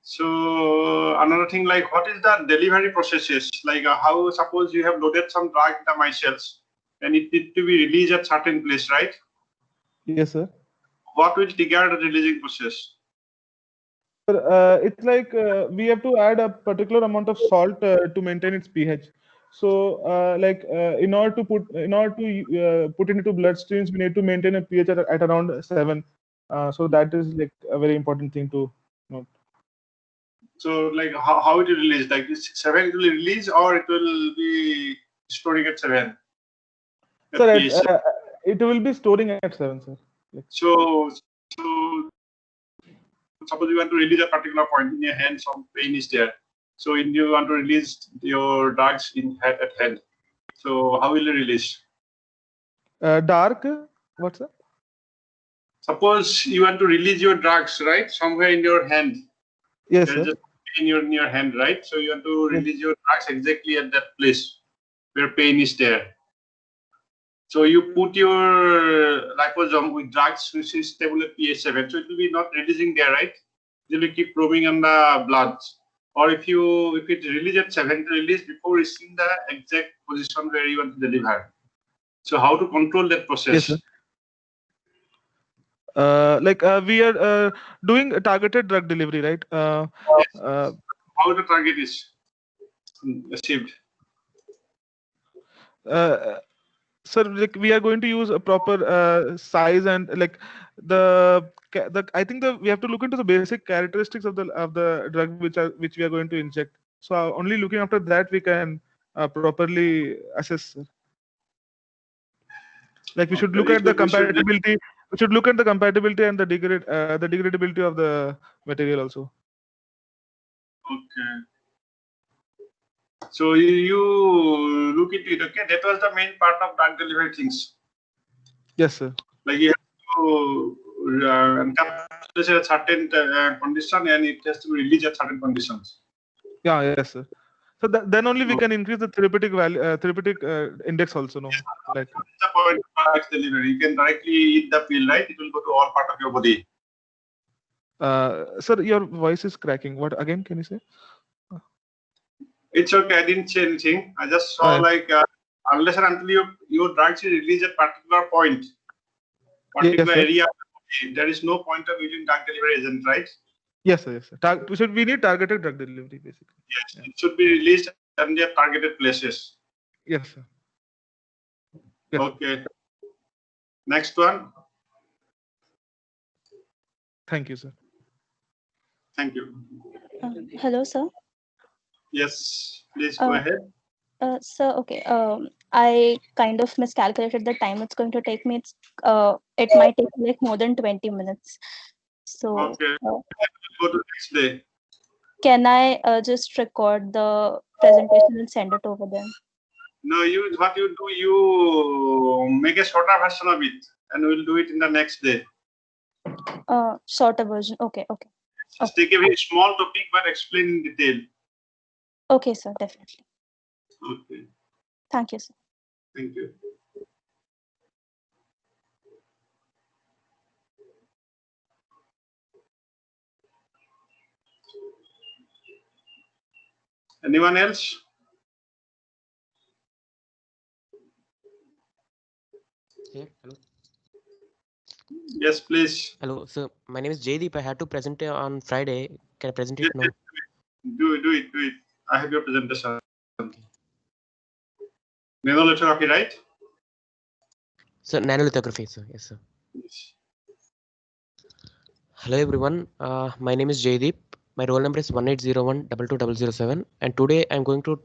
So another thing, like what is the delivery processes? Like how, suppose you have loaded some drug in the micelles and it need to be released at certain place, right? Yes, sir. What will trigger the releasing process? It's like we have to add a particular amount of salt to maintain its pH. So, in order to put it into bloodstreams, we need to maintain a pH at around 7. So that is like a very important thing to note. So, like how it will release? Like this 7 it will release, or it will be storing at 7. At Sir, pH 7. it will be storing at 7, sir. So suppose you want to release a particular point in your hand, some pain is there. So you want to release your drugs at hand. So how will you release? Dark, what's that? Suppose you want to release your drugs, right? Somewhere in your hand. Yes, There's sir. just pain in your hand, right? So you want to release your drugs exactly at that place where pain is there. So you put your liposome with drugs which is stable at pH 7. So it will be not releasing there, right? It will keep roaming on the blood. Or if it releases at 7, it will release before reaching the exact position where you want to deliver. So how to control that process? Yes, sir. We are doing a targeted drug delivery, right? How the target is achieved? Sir, like we are going to use a proper size and like I think we have to look into the basic characteristics of the drug which we are going to inject. So only looking after that we can properly assess, sir. Like we should look at the compatibility. We should look at the compatibility and the degradability of the material also. Okay. So you look into it. Okay, that was the main part of drug delivery things. Yes, sir. Like you have to encapsulate a certain condition and it has to be released at certain conditions. Yeah, yes, sir. So then only we can increase the therapeutic value, therapeutic index also. No, like that's the point of drug delivery. You can directly eat the pill, right? It will go to all part of your body. Sir, your voice is cracking. What again? Can you say? It's okay. I didn't say anything. I just saw unless and until your drugs is released at particular point, particular area, there is no point of using drug delivery agent, right? Yes, sir. Yes, sir. We need targeted drug delivery, basically. Yes, it should be released in their targeted places. Yes, sir. Yes, okay. Next one. Thank you, sir. Thank you. Hello, sir. Yes, please go ahead. Sir, okay. I kind of miscalculated the time it's going to take me. It might take like more than 20 minutes. So okay. Go to next day. Can I just record the presentation and send it over then? No, what you do, you make a shorter version of it and we'll do it in the next day. Shorter version. Okay. Just take a very small topic but explain in detail. Okay, sir, definitely. Okay. Thank you, sir. Thank you. Anyone else? Yeah, hello. Yes, please. Hello, sir. My name is Jaydeep. I had to present it on Friday. Can I present it now? Do it. I have your presentation. Okay. Nanolithography, right? Sir, nanolithography, sir. Yes, sir. Yes. Hello, everyone. My name is Jaydeep. My roll number is 1801-22007. And today I'm going to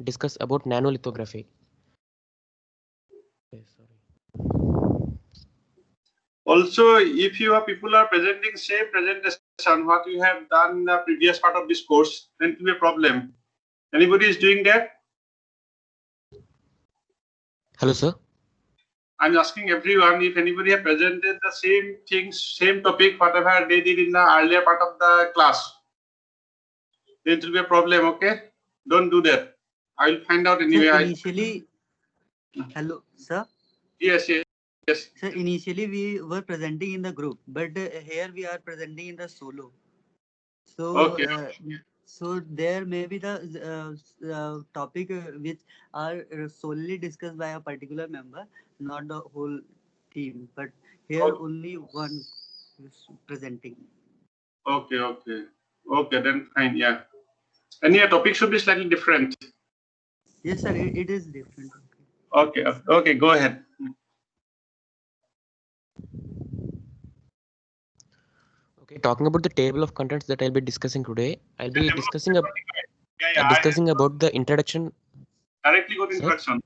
discuss about nanolithography. Okay, sorry. Also, if people are presenting same presentation what you have done in the previous part of this course, then it will be a problem. Anybody is doing that? Hello, sir. I'm asking everyone if anybody have presented the same things, same topic, whatever they did in the earlier part of the class. Then it will be a problem, okay? Don't do that. I will find out anyway. Sir, initially, hello, sir. Yes. Sir, initially we were presenting in the group, but here we are presenting in the solo. So, Okay. So there may be the topic which are solely discussed by a particular member, not the whole team. But here only one is presenting. Okay, then fine, yeah. And yeah, topic should be slightly different. Yes, sir, it is different. Okay, go ahead. Okay, talking about the table of contents that I'll be discussing today, I'll be discussing discussing about the introduction. Directly go to introduction.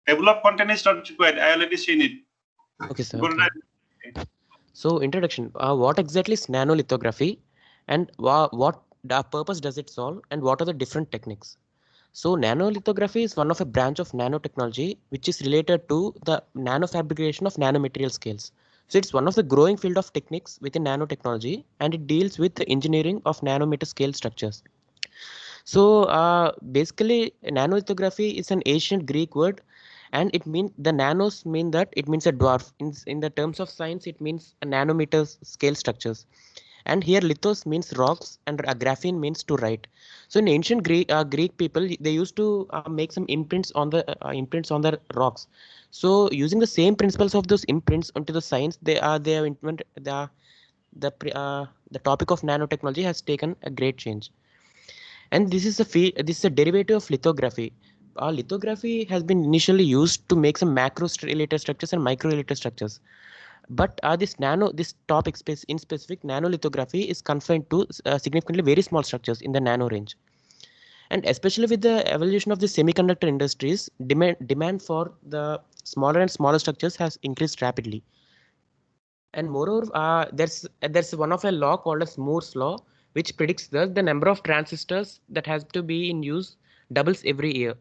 Table of content is not required. I already seen it. Okay, sir. Okay. So introduction. What exactly is nanolithography, and what the purpose does it solve, and what are the different techniques? So nanolithography is one of a branch of nanotechnology which is related to the nanofabrication of nanomaterial scales. So it's one of the growing field of techniques within nanotechnology, and it deals with the engineering of nanometer scale structures. So basically, nanolithography is an ancient Greek word, and it means the nanos mean that it means a dwarf. In the terms of science, it means a nanometer scale structures. And here lithos means rocks, and graphene means to write. So in ancient Greek people, they used to make some imprints on the rocks. So using the same principles of those imprints onto the science, they have invented the topic of nanotechnology has taken a great change. And this is a derivative of lithography. Lithography has been initially used to make some macro related structures and micro related structures. But this topic in specific, nanolithography is confined to significantly very small structures in the nano range. And especially with the evolution of the semiconductor industries, demand for the smaller and smaller structures has increased rapidly. And moreover, there's one of a law called as Moore's law, which predicts that the number of transistors that has to be in use doubles every year,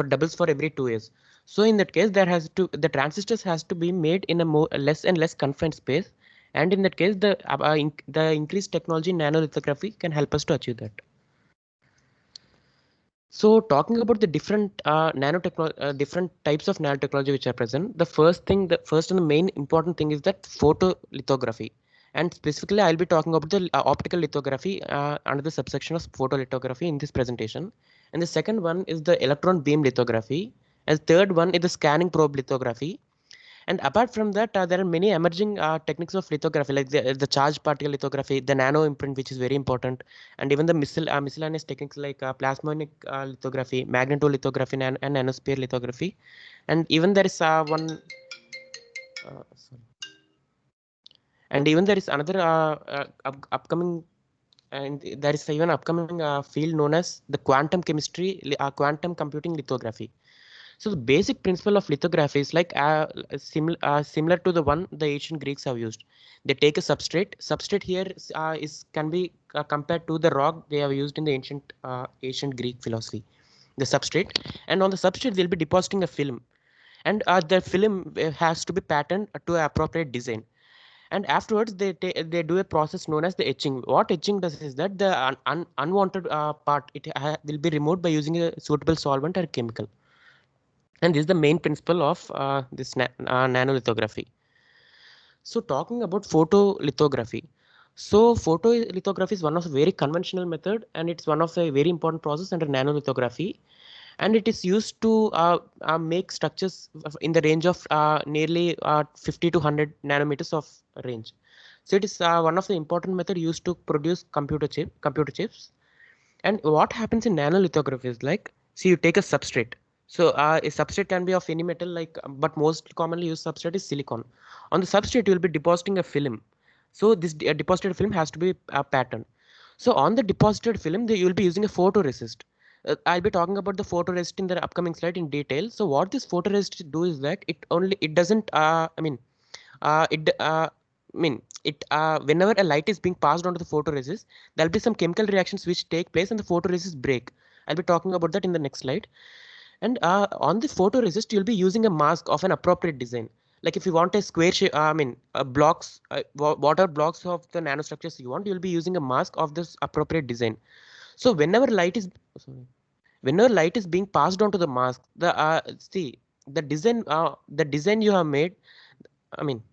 doubles for every 2 years. So in that case, the transistors has to be made in a less and less confined space, and in that case, the increased technology in nanolithography can help us to achieve that. So talking about the different different types of nanotechnology which are present, the first and the main important thing is that photolithography. And specifically, I'll be talking about the optical lithography under the subsection of photolithography in this presentation. And the second one is the electron beam lithography. And the third one is the scanning probe lithography. And apart from that, there are many emerging techniques of lithography, like the charged particle lithography, the nano imprint, which is very important, and even the miscellaneous techniques like plasmonic lithography, magnetolithography, and nanosphere lithography. And even there is and even there is another upcoming, and there is even upcoming field known as the quantum chemistry, quantum computing lithography. So the basic principle of lithography is like similar to the one the ancient Greeks have used. They take a substrate. Substrate here can be compared to the rock they have used in the ancient Greek philosophy. The substrate, and on the substrate they'll be depositing a film, and the film has to be patterned to an appropriate design. And afterwards they do a process known as the etching. What etching does is that the unwanted part will be removed by using a suitable solvent or chemical. And this is the main principle of this nanolithography. So talking about photolithography. So photolithography is one of the very conventional method, and it's one of the very important process under nanolithography. And it is used to make structures in the range of nearly 50 to 100 nanometers of range. So it is one of the important method used to produce computer chips. And what happens in nanolithography is like, see, you take a substrate. So a substrate can be of any metal, but most commonly used substrate is silicon. On the substrate, you will be depositing a film. So this deposited film has to be patterned. So on the deposited film, you will be using a photoresist. I'll be talking about the photoresist in the upcoming slide in detail. So what this photoresist do is that it doesn't whenever a light is being passed on to the photoresist, there'll be some chemical reactions which take place and the photoresist break. I'll be talking about that in the next slide. And on the photoresist, you'll be using a mask of an appropriate design. like if you want a square shape, blocks, what are blocks of the nanostructures you want, you'll be using a mask of this appropriate design. So whenever light is being passed on to the mask, the design you have made, I mean,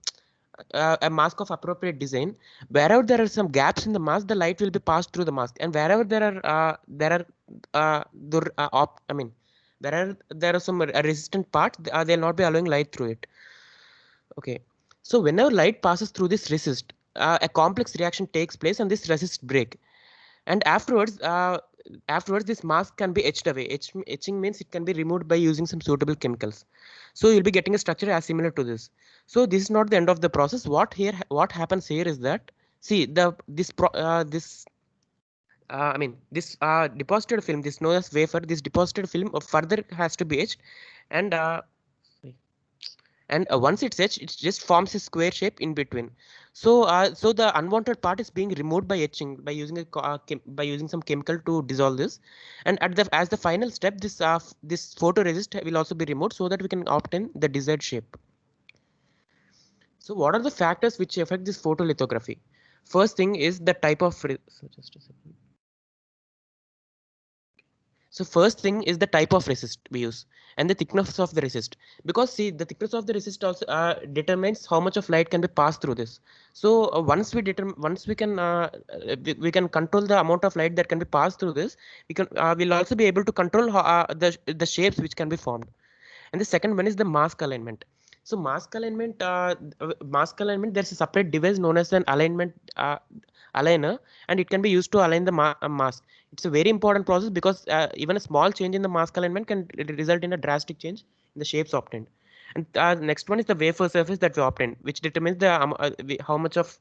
a mask of appropriate design, wherever there are some gaps in the mask, the light will be passed through the mask, and wherever there are some resistant parts, they'll not be allowing light through it. Okay, so whenever light passes through this resist, a complex reaction takes place and this resist break, and afterwards this mask can be etched away. Etching means it can be removed by using some suitable chemicals. So you'll be getting a structure as similar to this. So this is not the end of the process. What happens here is that, see, this deposited film, this known as wafer, this deposited film further has to be etched, and once it's etched, it just forms a square shape in between. So the unwanted part is being removed by etching, by using some chemical to dissolve this, and as the final step, this photoresist will also be removed so that we can obtain the desired shape. So what are the factors which affect this photolithography? First thing is the type of So first thing is the type of resist we use and the thickness of the resist, because see, the thickness of the resist also determines how much of light can be passed through this. So once we can control the amount of light that can be passed through this, we'll also be able to control the shapes which can be formed. And the second one is the mask alignment. So mask alignment, there's a separate device known as an alignment aligner, and it can be used to align the mask. It's a very important process because even a small change in the mask alignment can result in a drastic change in the shapes obtained. And next one is the wafer surface that we obtain, which determines how much of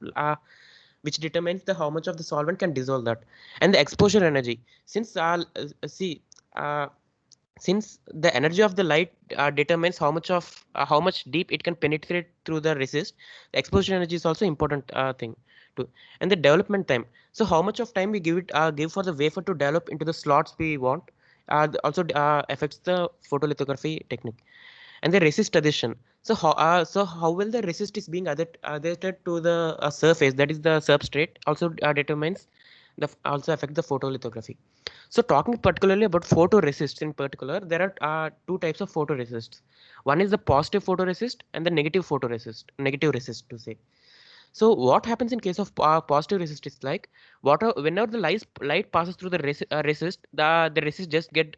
the solvent can dissolve that, and the exposure energy. Since the energy of the light determines how much deep it can penetrate through the resist, the exposure energy is also important thing too. And the development time, so how much of time we give for the wafer to develop into the slots we want, also affects the photolithography technique. And the resist addition, so how well the resist is being added to the surface, that is the substrate, also also affect the photolithography. So talking particularly about photoresists in particular, there are two types of photoresists. One is the positive photoresist and the negative resist to say. So what happens in case of positive resist is like, whenever the light passes through the resist, the resist just get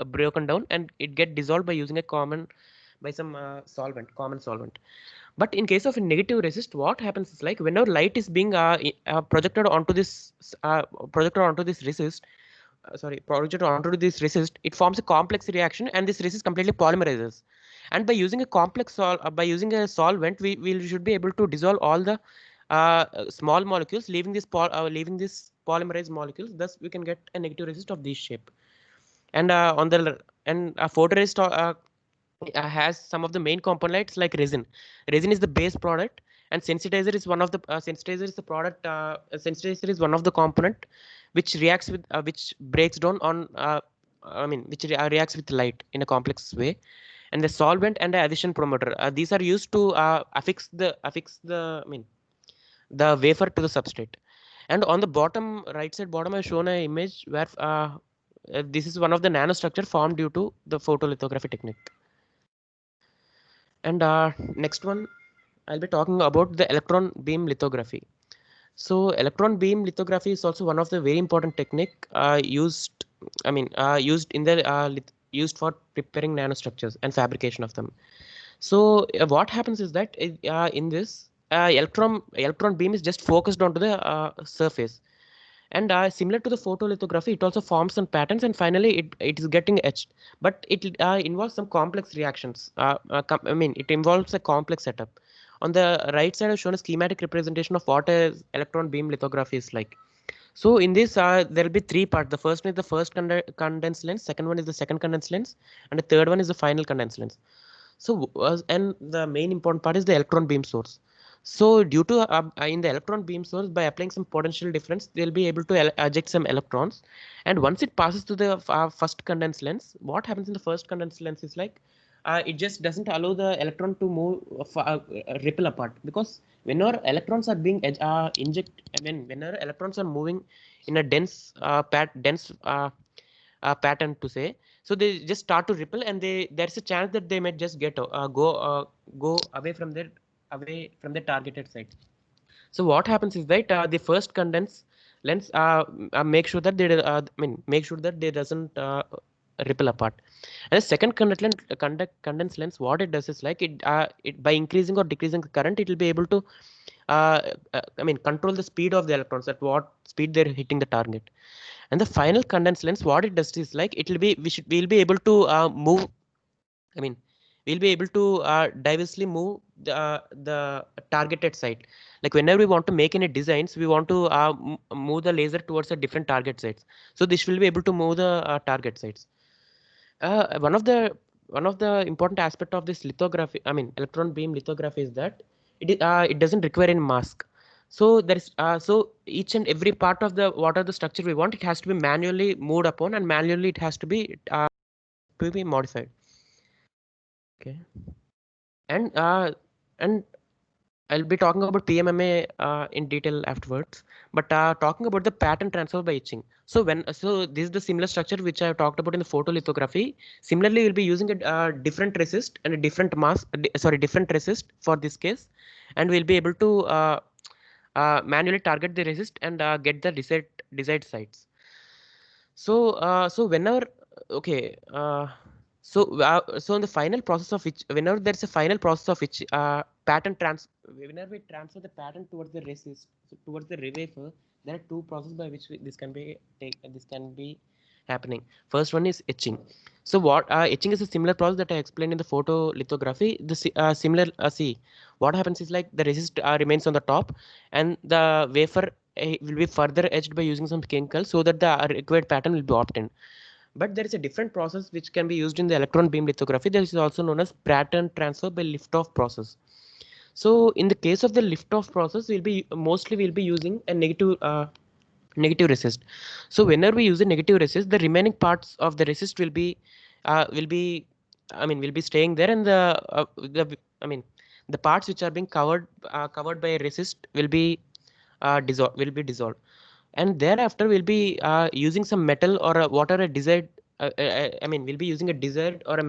broken down and it get dissolved by using common solvent. But in case of a negative resist, what happens is like, whenever light is being projected onto this resist, it forms a complex reaction, and this resist completely polymerizes. And by using a solvent, we should be able to dissolve all the small molecules, leaving this polymerized molecules. Thus, we can get a negative resist of this shape. And a photoresist has some of the main components like resin. Resin is the base product, and sensitizer is one of the sensitizer is one of the component which reacts with which breaks down on reacts with light in a complex way. And the solvent and the addition promoter, these are used to affix the wafer to the substrate. And on the bottom right side I've shown an image where this is one of the nanostructure formed due to the photolithography technique. And next one, I'll be talking about the electron beam lithography. So electron beam lithography is also one of the very important technique used for preparing nanostructures and fabrication of them. So what happens is that in this electron beam is just focused onto the surface, and similar to the photolithography, it also forms some patterns, and finally it is getting etched. But it involves some complex reactions. It involves a complex setup. On the right side, I've shown a schematic representation of what an electron beam lithography is like. So in this, there will be three parts. The first one is the first condensed lens, second one is the second condensed lens, and the third one is the final condensed lens. So and the main important part is the electron beam source. So due to in the electron beam source, by applying some potential difference, they'll be able to eject some electrons. And once it passes to the first condensed lens, what happens in the first condensed lens is like, it just doesn't allow the electron to move ripple apart, because whenever electrons are being whenever electrons are moving in a dense pattern to say, so they just start to ripple, and there's a chance that they might just go away from their targeted site. So what happens is that the first condense lens make sure that they doesn't ripple apart. And the second condense lens, what it does is like it by increasing or decreasing the current, it will be able to control the speed of the electrons, at what speed they're hitting the target. And the final condense lens, what it does is like we'll be able to move. We'll be able to diversely move the targeted site. Like whenever we want to make any designs, we want to move the laser towards a different target sites. So this will be able to move the target sites. One of the important aspect of this lithography, electron beam lithography, is that it doesn't require any mask. So there is so each and every part of the structure we want, it has to be manually moved upon, and manually it has to be modified. Okay. And I'll be talking about PMMA in detail afterwards. But talking about the pattern transfer by etching. So this is the similar structure which I talked about in the photolithography. Similarly, we'll be using a different resist and a different mask. Different resist for this case, and we'll be able to manually target the resist and get the desired sites. So whenever so in the final process of which, whenever there's a final process of which whenever we transfer the pattern towards the resist, so towards the rewafer, there are two processes by which this can be happening. First one is etching. So what etching is a similar process that I explained in the photolithography. What happens is like the resist remains on the top, and the wafer will be further etched by using some chemical, so that the required pattern will be obtained. But there is a different process which can be used in the electron beam lithography. That is also known as pattern transfer by lift-off process. So in the case of the lift-off process, we'll be using a negative resist. So whenever we use a negative resist, the remaining parts of the resist will be staying there, and the parts which are being covered by a resist will be dissolved. And thereafter we'll be using some metal or whatever a desired we'll be using a desired or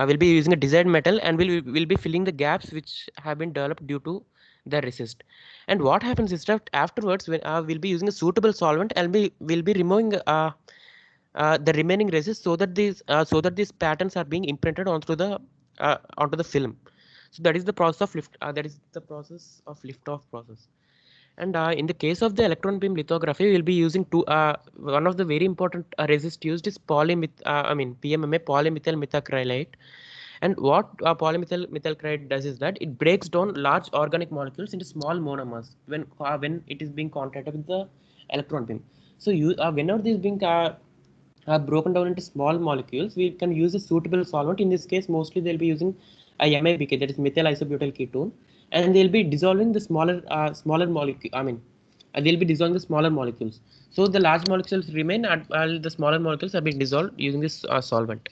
we'll be using a desired metal, and we'll be filling the gaps which have been developed due to the resist. And what happens is that afterwards, when we'll be using a suitable solvent, and we'll be removing the remaining resist, so that these patterns are being imprinted onto the film. So that is the process of lift-off process. And in the case of the electron beam lithography, we'll be using one of the very important resist used is PMMA, polymethyl methacrylate. And what polymethyl methacrylate does is that it breaks down large organic molecules into small monomers when it is being contacted with the electron beam. So whenever this is being broken down into small molecules, we can use a suitable solvent. In this case, mostly they'll be using a MIBK, that is methyl isobutyl ketone, and they'll be dissolving the smaller molecule. They'll be dissolving the smaller molecules. So the large molecules remain, while the smaller molecules are being dissolved using this solvent,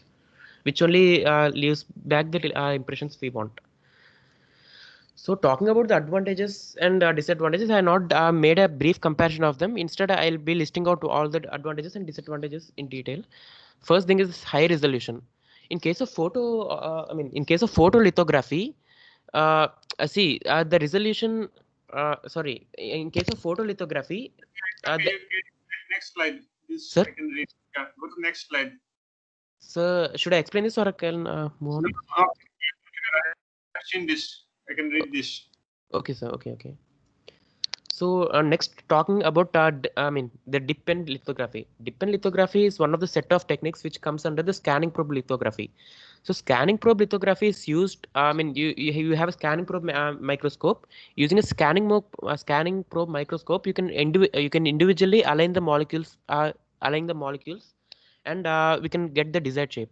which only leaves back the impressions we want. So talking about the advantages and disadvantages, I have not made a brief comparison of them. Instead, I'll be listing out all the advantages and disadvantages in detail. First thing is high resolution. In case of photolithography, the resolution. In case of photolithography, next slide. This Sir? I can read. Yeah, go to next slide. So should I explain this, or I can move on? I've seen this. I can read this. Okay, sir. Okay. So next, talking about the dip and lithography. Dip and lithography is one of the set of techniques which comes under the scanning probe lithography. So scanning probe lithography is used. You have a scanning probe microscope. Using a scanning probe microscope, you can individually align the molecules, and we can get the desired shape.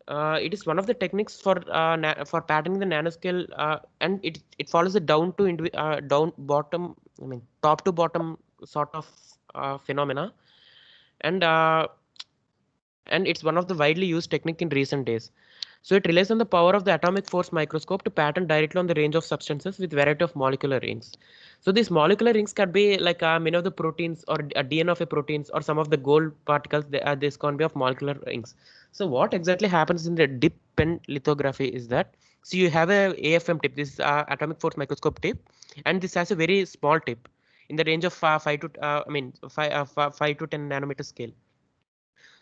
It is one of the techniques for patterning the nanoscale, and it follows the top to bottom sort of phenomena, and it's one of the widely used technique in recent days. So it relies on the power of the atomic force microscope to pattern directly on the range of substances with variety of molecular rings. So these molecular rings can be like many of the proteins or a DNA of a proteins or some of the gold particles. This can be of molecular rings. So what exactly happens in the dip pen lithography is that, so you have a AFM tip, this atomic force microscope tip, and this has a very small tip in the range of 5 to 10 nanometer scale.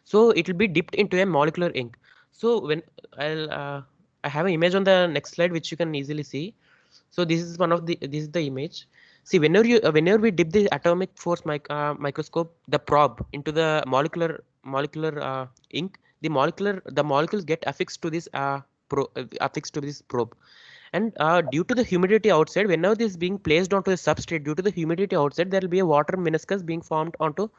So it will be dipped into a molecular ink. So when I have an image on the next slide which you can easily see. So this is this is the image. See, whenever we dip the atomic force microscope, the probe into the molecular ink, the molecules get affixed to this probe. And due to the humidity outside, whenever this is being placed onto the substrate, due to the humidity outside, there will be a water meniscus being formed onto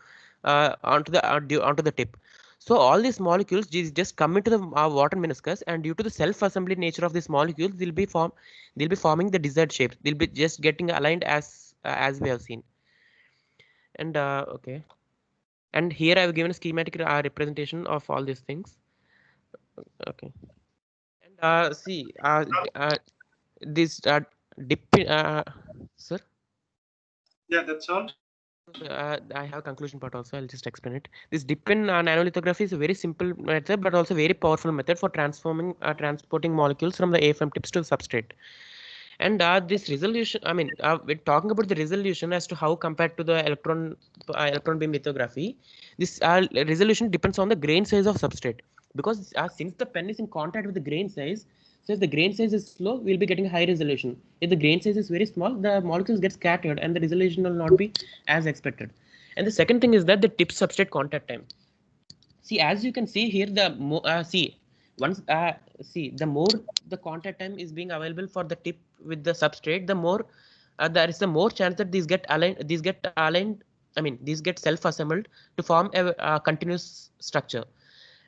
the tip. So all these molecules just come into the water meniscus, and due to the self-assembly nature of these molecules, they'll be forming the desired shape. They'll be just getting aligned as we have seen. And okay, and here I have given a schematic representation of all these things. Okay, and see this dip, sir. Yeah, that's all. I have a conclusion part also. I'll just explain it. This dip in nanolithography is a very simple method, but also very powerful method for transporting molecules from the AFM tips to the substrate. And this resolution, I mean, we're talking about the resolution as to how compared to the electron beam lithography. This resolution depends on the grain size of substrate, because since the pen is in contact with the grain size, so if the grain size is slow, we'll be getting high resolution. If the grain size is very small, the molecules get scattered and the resolution will not be as expected. And the second thing is that the tip substrate contact time. See, as you can see here, the more the contact time is being available for the tip with the substrate, the more there is the more chance that these get aligned. I mean, these get self-assembled to form a continuous structure.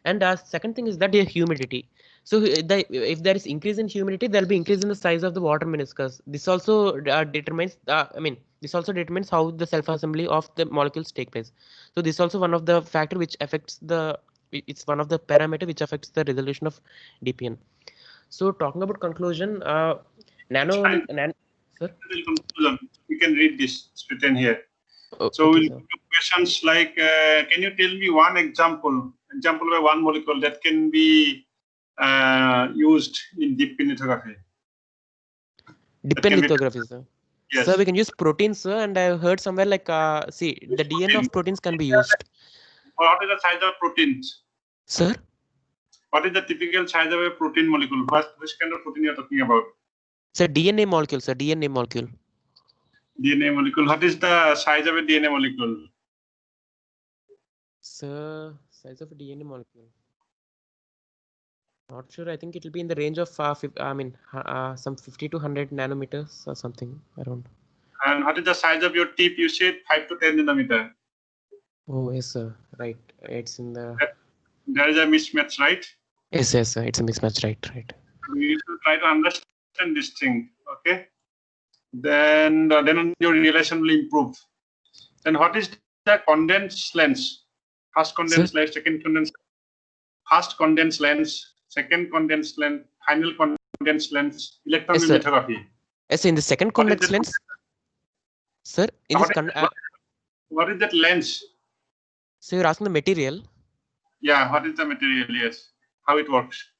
And second thing is that the humidity. So if there is increase in humidity, there will be increase in the size of the water meniscus. This also determines. This also determines how the self-assembly of the molecules take place. So this is also one of the factor which affects the. It's one of the parameter which affects the resolution of DPN. So talking about conclusion, sir. Conclusion. You can read this. It's written here. Oh, so okay, we'll do questions like, can you tell me one example by one molecule that can be used in deep pen lithography? Dip pen lithography, sir. Yes. So we can use proteins, sir, and I heard somewhere like see the DNA of proteins can be used. What is the size of proteins? Sir? What is the typical size of a protein molecule? Which kind of protein you are talking about? Sir, DNA molecule, sir. DNA molecule. DNA molecule. What is the size of a DNA molecule? Sir, size of a DNA molecule. Not sure. I think it will be in the range of some 50 to 100 nanometers or something around. And what is the size of your tip? You said 5 to 10 nanometer. Oh yes, sir. Right. It's in the. There is a mismatch, right? Yes, sir. It's a mismatch, right. You should try to understand this thing, okay? Then your relation will improve. Then what is the condensed lens? First condensed lens, second condensed. First condensed lens, second condensed lens, final condensed lens, electron beam lithography. Yes, in the second condensed lens. Sir, in this what is that lens? So you're asking the material? Yeah, what is the material? Yes, how it works.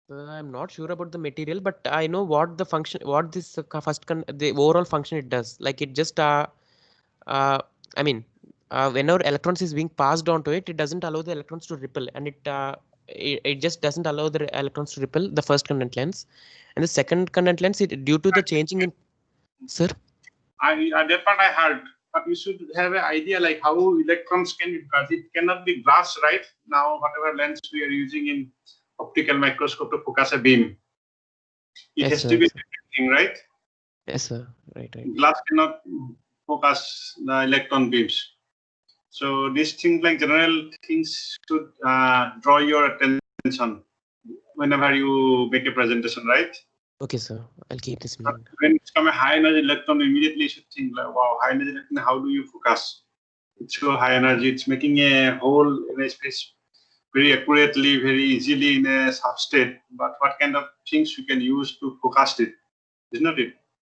I'm not sure about the material, but I know what the function, what this the overall function it does. Like it just whenever electrons is being passed on to it, it doesn't allow the electrons to repel, and it just doesn't allow the electrons to repel the first condense lens. And the second condense lens, due to the changing in. Sir? That part I heard, but we should have an idea like how electrons can be, because it cannot be glass, right? Now, whatever lens we are using in optical microscope to focus a beam, it has to be something, right? Yes, sir. Right. Glass cannot focus the electron beams. So these things, like general things, should draw your attention whenever you make a presentation, right? Okay, sir. I'll keep this in mind. When it's come a high energy electron, immediately you should think like, wow, high energy electron, how do you focus? It's so high energy, it's making a hole in a space very accurately, very easily in a substate, but what kind of things we can use to forecast it, isn't it?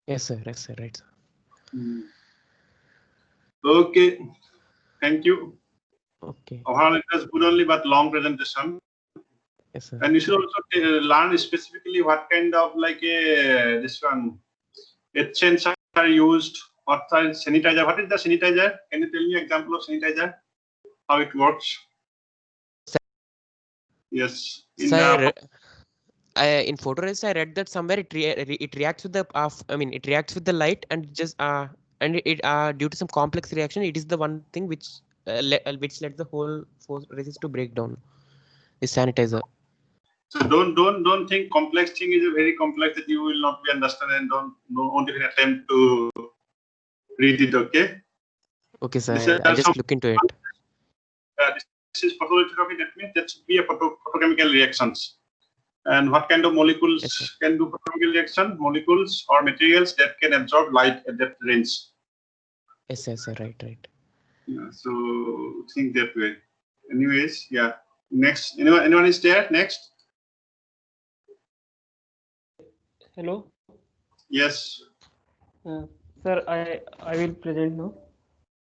Yes, sir. Yes, sir. Right, sir. Okay, thank you. Okay. Overall, it was good only, but long presentation. Yes, sir. And you should also learn specifically what kind of like this one, HNs are used, what are sanitizer. What is the sanitizer? Can you tell me example of sanitizer? How it works? Yes. Yes. Sir, in photoresist, I read that somewhere it reacts with the it reacts with the light and just and it due to some complex reaction, it is the one thing which led the whole resist to break down. The sanitizer. So don't think complex thing is a very complex that you will not be understand, and don't even attempt to read it. Okay. Okay, sir. I'll just look into it. This is photolithography. That means that should be a photochemical reactions. And what kind of molecules can do photochemical reaction? Molecules or materials that can absorb light at that range. Yes, sir. Right. Yeah, so think that way. Anyways, yeah. Next, anyone is there? Next. Hello. Yes. Sir, I will present now.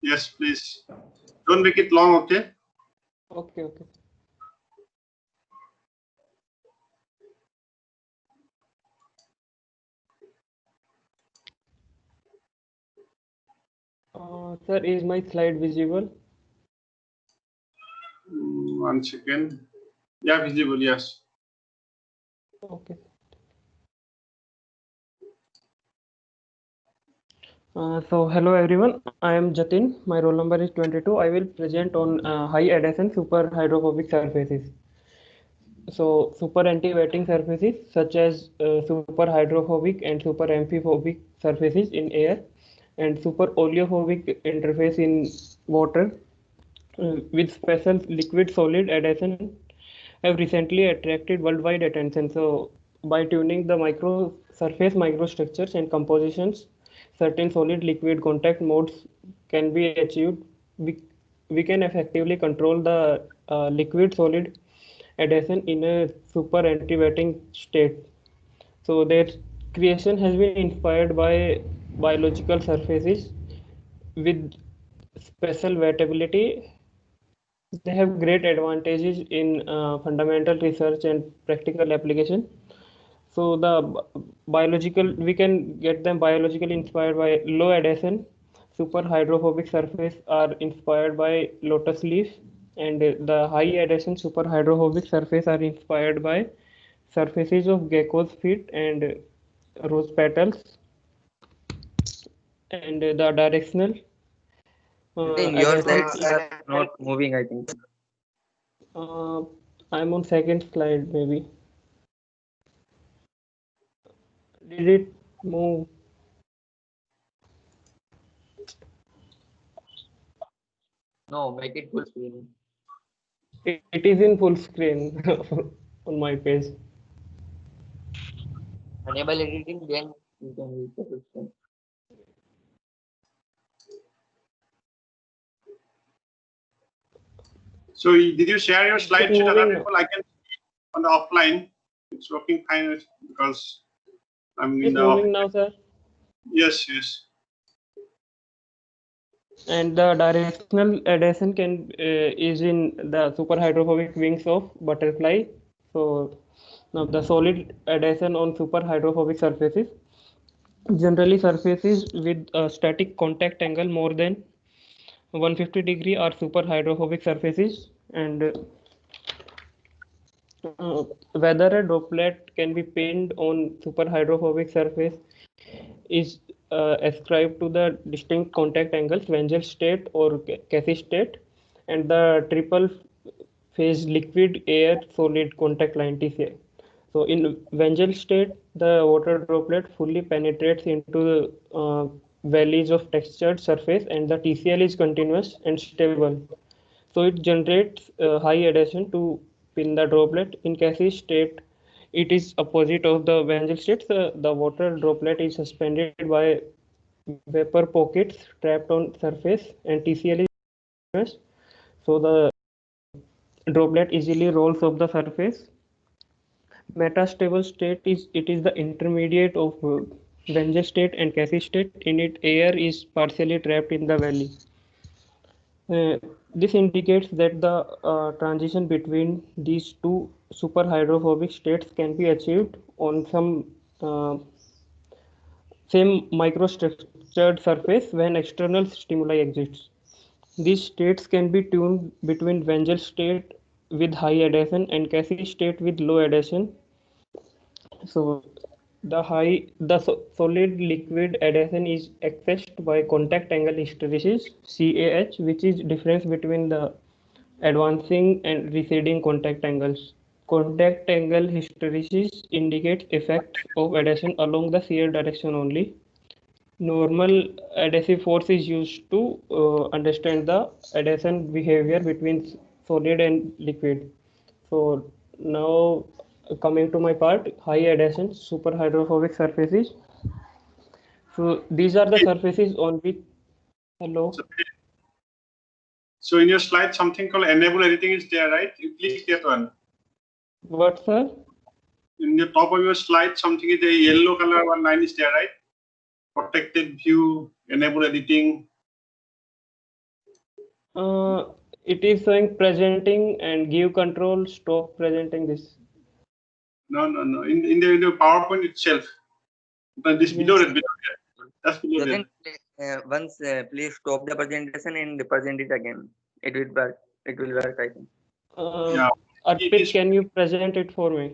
Yes, please. Don't make it long, okay? Okay. Sir, is my slide visible? One second. Yeah, visible, yes. Okay. So hello everyone, I am Jatin. My roll number is 22. I will present on high adhesion super hydrophobic surfaces. So super anti-wetting surfaces such as super hydrophobic and super amphiphobic surfaces in air and super oleophobic interface in water with special liquid solid adhesion have recently attracted worldwide attention. So by tuning the surface microstructures and compositions, certain solid liquid contact modes can be achieved. We can effectively control the liquid solid adhesion in a super anti-wetting state. So their creation has been inspired by biological surfaces with special wettability. They have great advantages in fundamental research and practical application. So the biological, we can get them biologically inspired by low adhesion. Super hydrophobic surface are inspired by lotus leaf, and the high adhesion super hydrophobic surface are inspired by surfaces of gecko's feet and rose petals. And the directional Your adhesion slides are not moving, I think. I'm on second slide maybe. Did it move? No, make it full screen. It is in full screen on my page. Enable editing, then you can use the full screen. So did you share your slides with other moving people? I can see on the offline. It's working fine because I'm in It's the moving now, sir. Yes. And the directional adhesion is in the super hydrophobic wings of butterfly. So now the solid adhesion on super hydrophobic surfaces, generally surfaces with a static contact angle more than 150 degree are super hydrophobic surfaces, and whether a droplet can be pinned on super hydrophobic surface is ascribed to the distinct contact angles Wengel state or Casey state and the triple phase liquid air solid contact line TCI. So in Wengel state, the water droplet fully penetrates into the valleys of textured surface and the TCL is continuous and stable. So it generates high adhesion to pin the droplet. In Casey state, it is opposite of the Wengel state. The water droplet is suspended by vapor pockets trapped on surface and TCL is continuous. So the droplet easily rolls off the surface. Metastable state is the intermediate of Wenger state and Casey state. In it, air is partially trapped in the valley. This indicates that the transition between these two superhydrophobic states can be achieved on some same microstructured surface when external stimuli exists. These states can be tuned between Wenger state with high adhesion and Casey state with low adhesion. So the solid liquid adhesion is accessed by contact angle hysteresis CAH, which is difference between the advancing and receding contact angles. Contact angle hysteresis indicates effects of adhesion along the shear direction only. Normal adhesive force is used to understand the adhesion behavior between solid and liquid. So now coming to my part, high adhesion superhydrophobic surfaces. So these are the surfaces on which, hello. So in your slide, something called enable editing is there, right? You click that one. What, sir? In the top of your slide, something is a yellow color one line is there, right? Protected view, enable editing. It is showing presenting and give control, stop presenting this. No. In the PowerPoint itself. But this below it, that's below it. Once please stop the presentation and present it again. It will work. It will work, I think. Yeah. Arpit, can you present it for me?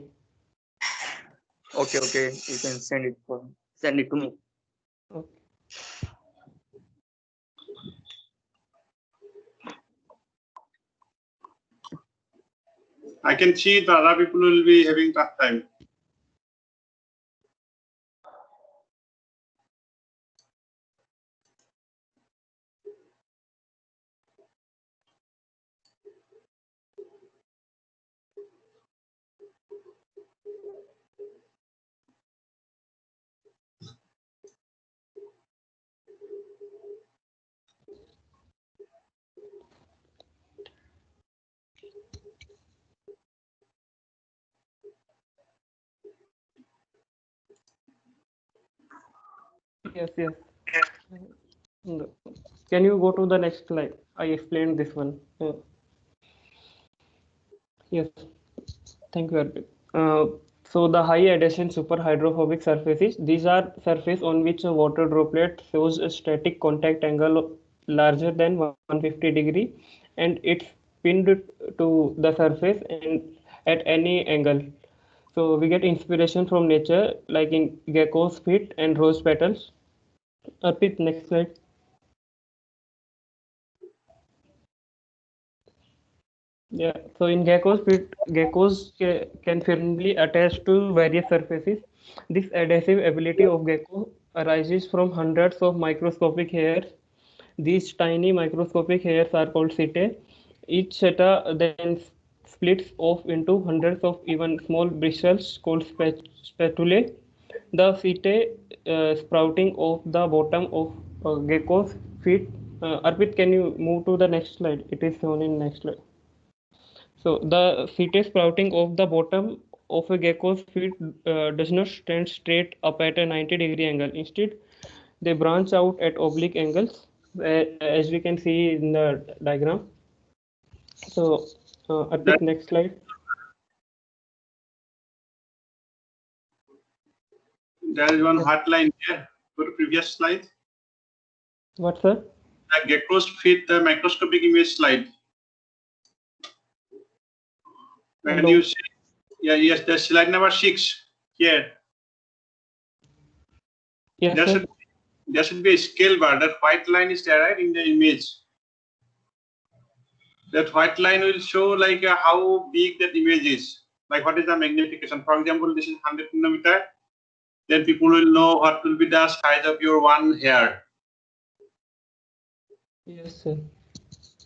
Okay. You can send it to me. Okay. I can see the other people will be having tough time. Yes. Can you go to the next slide? I explained this one. Yes. Thank you, Arpit. So the high adhesion superhydrophobic surfaces, these are surface on which a water droplet shows a static contact angle larger than 150 degree and it's pinned to the surface and at any angle. So we get inspiration from nature like in gecko's feet and rose petals. Arpit, next slide. Yeah, so in geckos can firmly attach to various surfaces. This adhesive ability of gecko arises from hundreds of microscopic hairs. These tiny microscopic hairs are called setae. Each seta then splits off into hundreds of even small bristles called spatulae. The setae sprouting off the bottom of gecko's feet. Arpit, can you move to the next slide? It is shown in next slide. So the setae sprouting off the bottom of a gecko's feet does not stand straight up at a 90-degree angle. Instead, they branch out at oblique angles, as we can see in the diagram. So, Arpit, next slide. There is one hot line here. Go to previous slide. What, sir? The gecko's feet, the microscopic image slide. When you see, yes, that's slide number 6 here. Yes, there should be a scale bar. That white line is there, right, in the image. That white line will show like how big that image is. Like what is the magnification? For example, this is 100 nanometer. Then people will know what will be the size of your one hair. Yes, sir.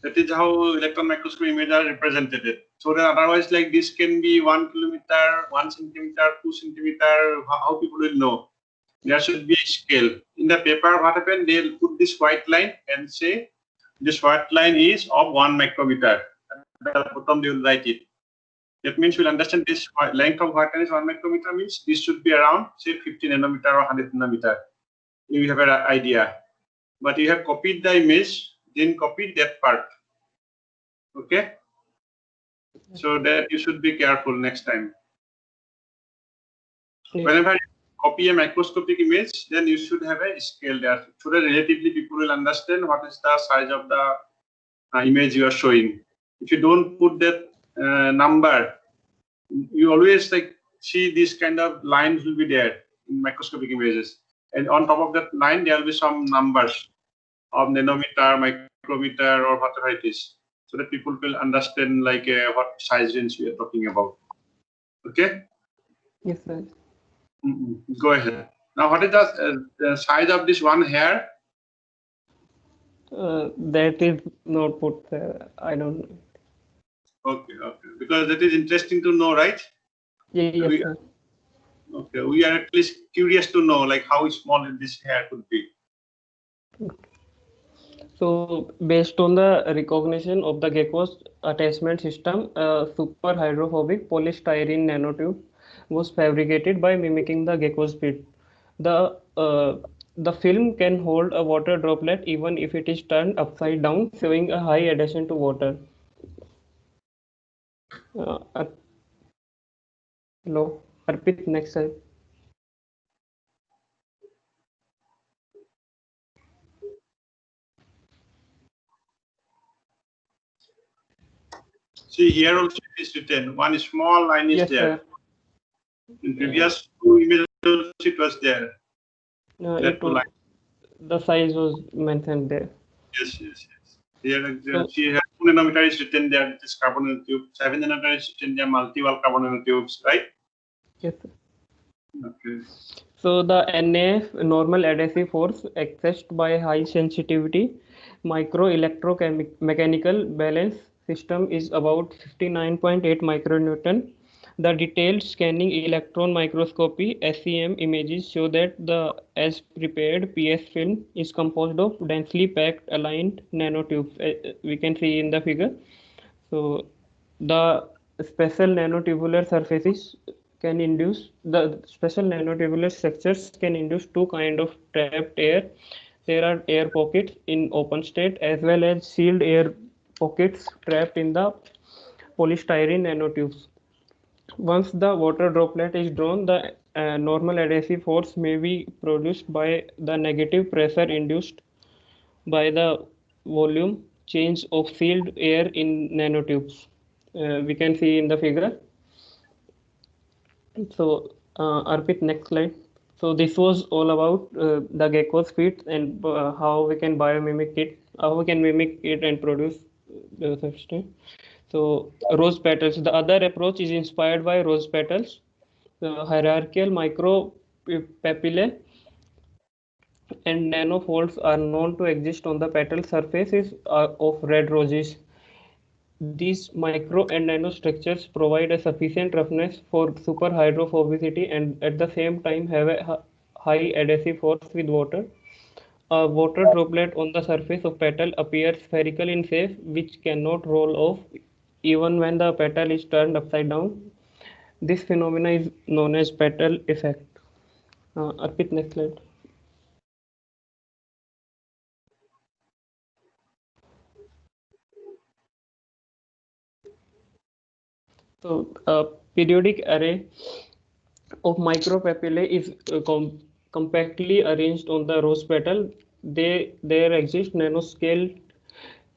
That is how electron microscope images are represented. So that otherwise, like this can be 1 kilometer, 1 centimeter, 2 centimeter. How people will know? There should be a scale. In the paper, what happened? They'll put this white line and say this white line is of 1 micrometer. the bottom they will write it. That means we'll understand this length of white line is 1 micrometer means this should be around say 50 nanometer or 100 nanometer. You have an idea. But you have copied the image, then copied that part. Okay? So that you should be careful next time. Yeah. Whenever you copy a microscopic image, then you should have a scale there. So that relatively people will understand what is the size of the image you are showing. If you don't put that number, you always like see this kind of lines will be there in microscopic images. And on top of that line, there will be some numbers of nanometer, micrometer, or whatever it is, so that people will understand like what size range we are talking about. Okay? Yes, sir. Go ahead. Now, what is the size of this one hair? That is not put there. I don't know. Okay, okay. Because that is interesting to know, right? Yeah, yes, sir. Okay, we are at least curious to know like how small this hair could be. So, based on the recognition of the gecko's attachment system, a super hydrophobic polystyrene nanotube was fabricated by mimicking the gecko's feet. The film can hold a water droplet even if it is turned upside down, showing a high adhesion to water. Hello, Arpit, next slide. See, here also it is written, one small line is Yes, there. sir. In previous two images it was there. The size was mentioned there. Yes, yes, yes. Here, see, here 2 nanometer is written there, it is carbon nanotube. 7 nanometer is written there, multi-wall carbon nanotubes, right? Yes, sir. Okay. So the NAF, normal adhesive force, accessed by high sensitivity micro electromechanical balance system is about 59.8 micronewton. The detailed scanning electron microscopy SEM images show that the as prepared PS film is composed of densely packed aligned nanotubes. We can see in the figure. So the special nanotubular surfaces can induce the special nanotubular structures can induce two kind of trapped air. There are air pockets in open state as well as sealed air pockets trapped in the polystyrene nanotubes. Once the water droplet is drawn, the normal adhesive force may be produced by the negative pressure induced by the volume change of sealed air in nanotubes. We can see in the figure. So, Arpit, next slide. So this was all about the gecko's feet and how we can biomimic it, how we can mimic it and produce the substance. So rose petals. The other approach is inspired by rose petals. The hierarchical micro papillae and nanofolds are known to exist on the petal surfaces of red roses. These micro and nano structures provide a sufficient roughness for super hydrophobicity and at the same time have a high adhesive force with water. A water droplet on the surface of petal appears spherical in shape, which cannot roll off even when the petal is turned upside down. This phenomenon is known as petal effect. Arpit, next slide. So, a periodic array of micropapillae is compactly arranged on the rose petal. There exist nanoscale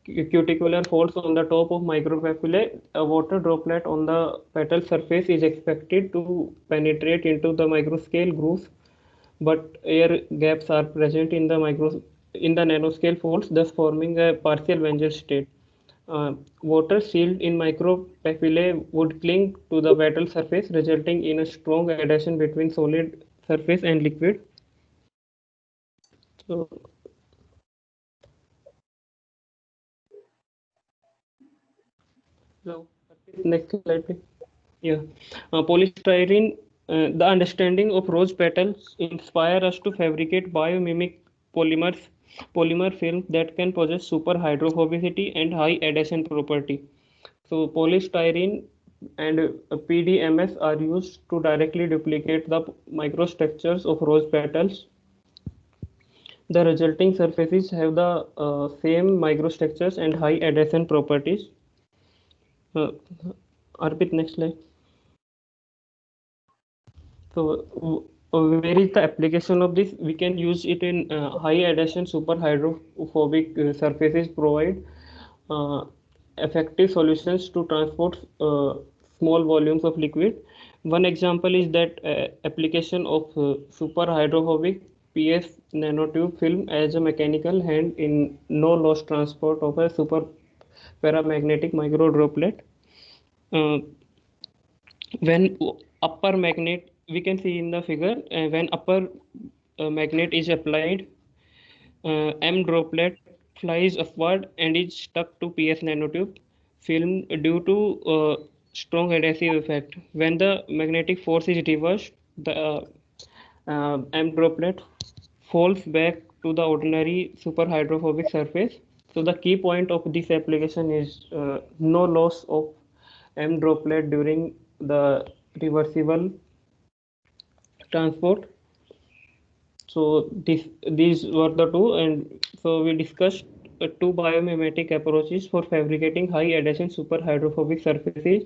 cuticular folds on the top of micropapillae. A water droplet on the petal surface is expected to penetrate into the microscale grooves, but air gaps are present in the nanoscale folds, thus forming a partial Wenger state. Water sealed in micropapillae would cling to the petal surface, resulting in a strong adhesion between solid surface and liquid. So, next slide, please. Yeah, polystyrene. The understanding of rose petals inspire us to fabricate biomimic polymer films that can possess super hydrophobicity and high adhesion property. So polystyrene and PDMS are used to directly duplicate the microstructures of rose petals. The resulting surfaces have the same microstructures and high adhesion properties. Arpit, next slide. So where is the application of this? We can use it in high adhesion super hydrophobic surfaces provide effective solutions to transport small volumes of liquid. One example is that application of super hydrophobic PS nanotube film as a mechanical hand in no loss transport of a super paramagnetic microdroplet. When upper magnet, we can see in the figure, when upper magnet is applied, M droplet flies upward and is stuck to PS nanotube film due to strong adhesive effect. When the magnetic force is reversed, the M droplet falls back to the ordinary super hydrophobic surface. So the key point of this application is no loss of M droplet during the reversible transport. So these were the two, and so we discussed two biomimetic approaches for fabricating high adhesion super hydrophobic surfaces.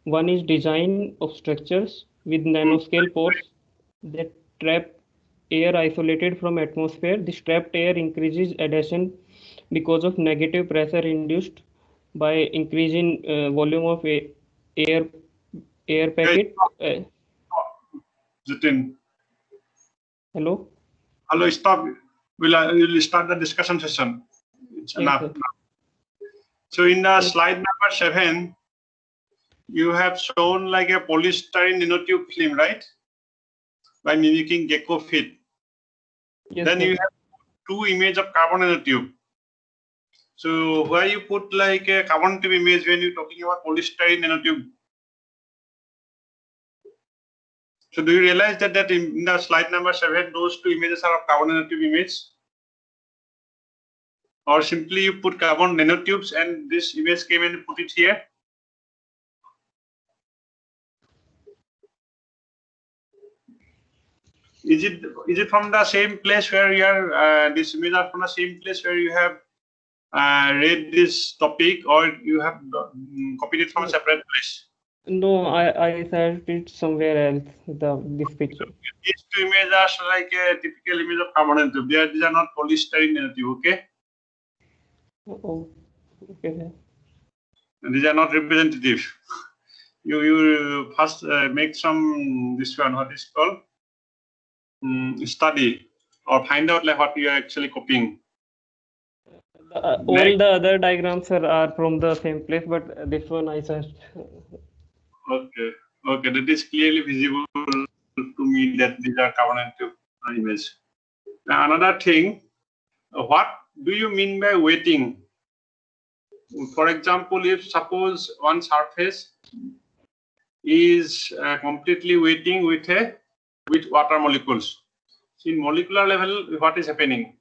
One is design of structures with nanoscale pores that trap air isolated from atmosphere. This trapped air increases adhesion because of negative pressure induced by increasing volume of air packet. Jitin. Hello. Hello, stop. We'll start the discussion session. It's Yes, enough. sir. So in the slide number 7, you have shown like a polystyrene nanotube film, right? By mimicking gecko feet. Yes, Then sir. you have two image of carbon nanotube. So where you put like a carbon nanotube image when you're talking about polystyrene nanotube? So do you realize that in the slide number 7, those two images are of carbon nanotube image? Or simply you put carbon nanotubes and this image came and put it here? Is it from the same place where you are, this image are from the same place where you have read this topic, or you have copied it from a separate place? No, I searched it somewhere else. This picture. These two images are like a typical image of carbon nanotube. These are not polystyrene nanotube, okay? Oh, okay. And these are not representative. You first make some this one, what is called study, or find out like what you are actually copying. All the other diagrams are from the same place, but this one I searched. Okay, that is clearly visible to me that these are carbon nanotube images. Now another thing, what do you mean by weighting? For example, if suppose one surface is completely weighting with water molecules. In molecular level, what is happening?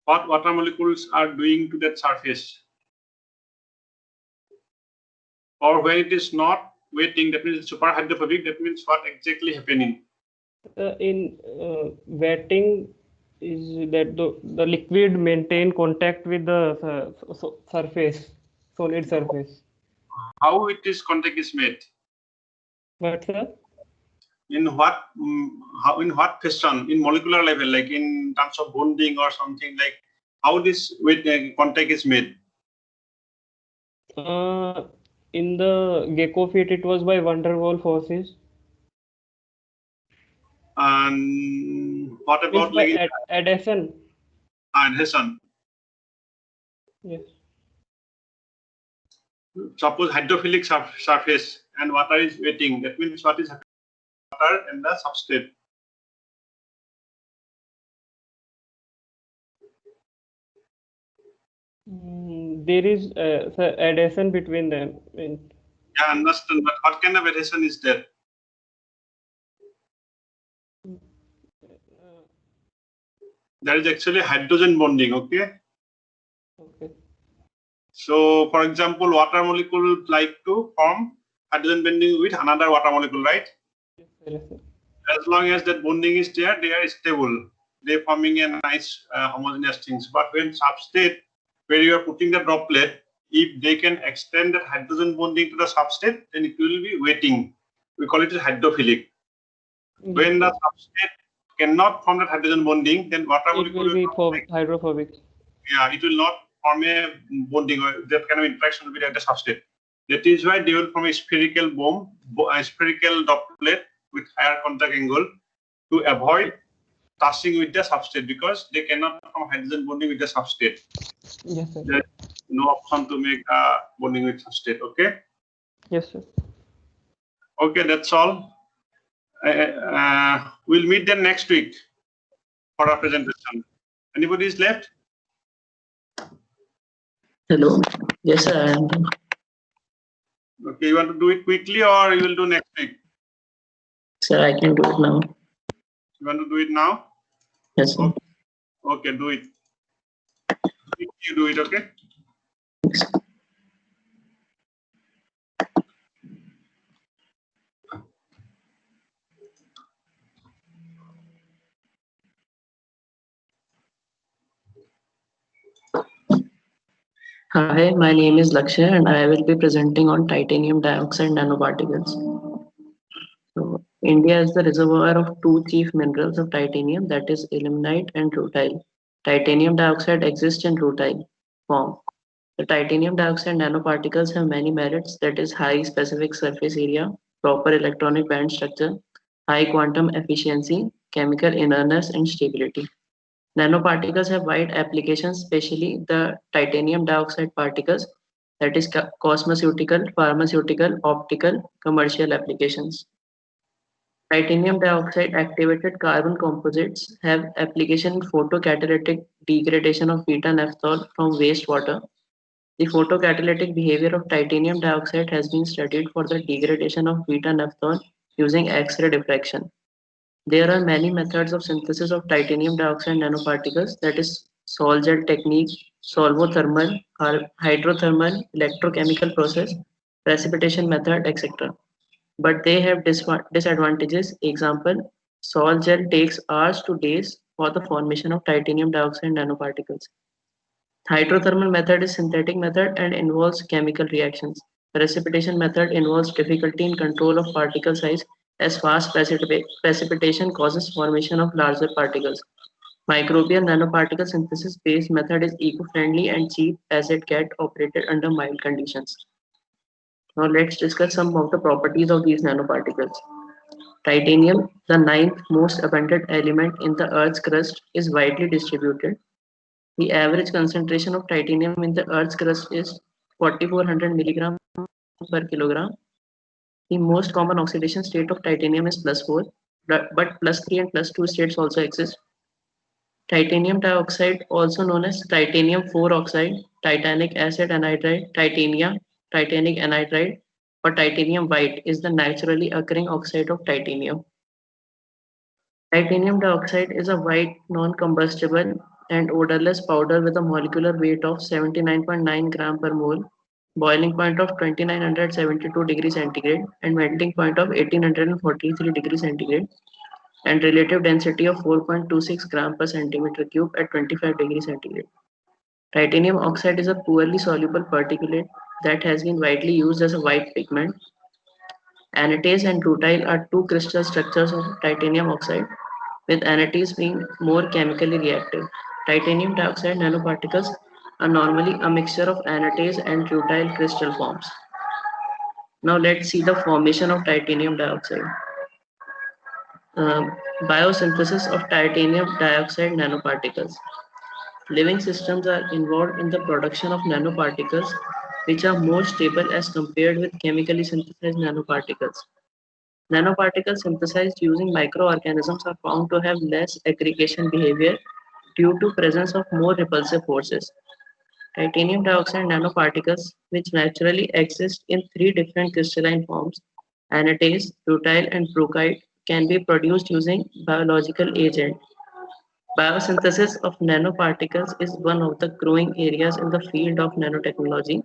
What water molecules are doing to that surface? Or when it is not weighting, that means it's super hydrophobic, that means what exactly happening? In wetting is that the liquid maintain contact with the surface, solid surface. How it is contact is made? What, sir? In what fashion? In molecular level, like in terms of bonding or something, like how this contact is made? In the gecko feet, it was by van der Waals forces. And what about Means by like adhesion? adhesion? Yes. Suppose hydrophilic surface and water is wetting, that means what is happening? Water and the substrate. There is adhesion between them. Yeah, understand, but what kind of adhesion is there? There is actually hydrogen bonding, okay? Okay. So, for example, water molecule would like to form hydrogen bonding with another water molecule, right? Yes, sir. Yes, sir. As long as that bonding is there, they are stable. They are forming a nice homogeneous things. But when substrate, where you are putting the droplet, if they can extend that hydrogen bonding to the substrate, then it will be wetting. We call it hydrophilic. Yes, When the sir. substrate cannot form that hydrogen bonding, then water It molecule will be not like, hydrophobic. yeah, it will not form a bonding or that kind of interaction with the substrate. That is why they will form a spherical bomb, a spherical droplet with higher contact angle to avoid touching with the substrate, because they cannot form hydrogen bonding with the substrate. Yes, sir. There's no option to make a bonding with substrate. Okay. Yes, sir. Okay, that's all. We'll meet them next week for our presentation. Anybody is left? Hello. Yes, sir. I am. Okay, you want to do it quickly or you will do next week? Sir, I can do it now. You want to do it now? Yes, sir. Okay, do it. You do it, okay? Thanks. Hi, my name is Lakshya and I will be presenting on titanium dioxide nanoparticles. So, India is the reservoir of two chief minerals of titanium, that is ilmenite and rutile. Titanium dioxide exists in rutile form. The titanium dioxide nanoparticles have many merits, that is high specific surface area, proper electronic band structure, high quantum efficiency, chemical inertness and stability. Nanoparticles have wide applications, especially the titanium dioxide particles, that is cosmeceutical, pharmaceutical, optical, commercial applications. Titanium dioxide activated carbon composites have application in photocatalytic degradation of beta-naphthol from wastewater. The photocatalytic behavior of titanium dioxide has been studied for the degradation of beta-naphthol using X-ray diffraction. There are many methods of synthesis of titanium dioxide nanoparticles, that is sol gel technique, solvothermal, hydrothermal, electrochemical process, precipitation method, etc. But they have disadvantages. Example, sol gel takes hours to days for the formation of titanium dioxide nanoparticles. Hydrothermal method is synthetic method and involves chemical reactions. Precipitation method involves difficulty in control of particle size, as fast precipitation causes formation of larger particles. Microbial nanoparticle synthesis based method is eco-friendly and cheap as it get operated under mild conditions. Now let's discuss some of the properties of these nanoparticles. Titanium, the ninth most abundant element in the Earth's crust, is widely distributed. The average concentration of titanium in the Earth's crust is 4400 milligram per kilogram. The most common oxidation state of titanium is +4, but +3 and +2 states also exist. Titanium dioxide, also known as titanium 4 oxide, titanic acid anhydride, titanic anhydride, or titanium white, is the naturally occurring oxide of titanium. Titanium dioxide is a white, non-combustible, and odorless powder with a molecular weight of 79.9 gram per mole, boiling point of 2972 degrees centigrade, and melting point of 1843 degrees centigrade, and relative density of 4.26 gram per centimeter cube at 25 degrees centigrade. Titanium oxide is a poorly soluble particulate that has been widely used as a white pigment. Anatase and rutile are two crystal structures of titanium oxide, with anatase being more chemically reactive. Titanium dioxide nanoparticles are normally a mixture of anatase and rutile crystal forms. Now let's see the formation of titanium dioxide. Biosynthesis of titanium dioxide nanoparticles. Living systems are involved in the production of nanoparticles, which are more stable as compared with chemically synthesized nanoparticles. Nanoparticles synthesized using microorganisms are found to have less aggregation behavior due to presence of more repulsive forces. Titanium dioxide nanoparticles, which naturally exist in three different crystalline forms, anatase, rutile, and brookite, can be produced using biological agent. Biosynthesis of nanoparticles is one of the growing areas in the field of nanotechnology.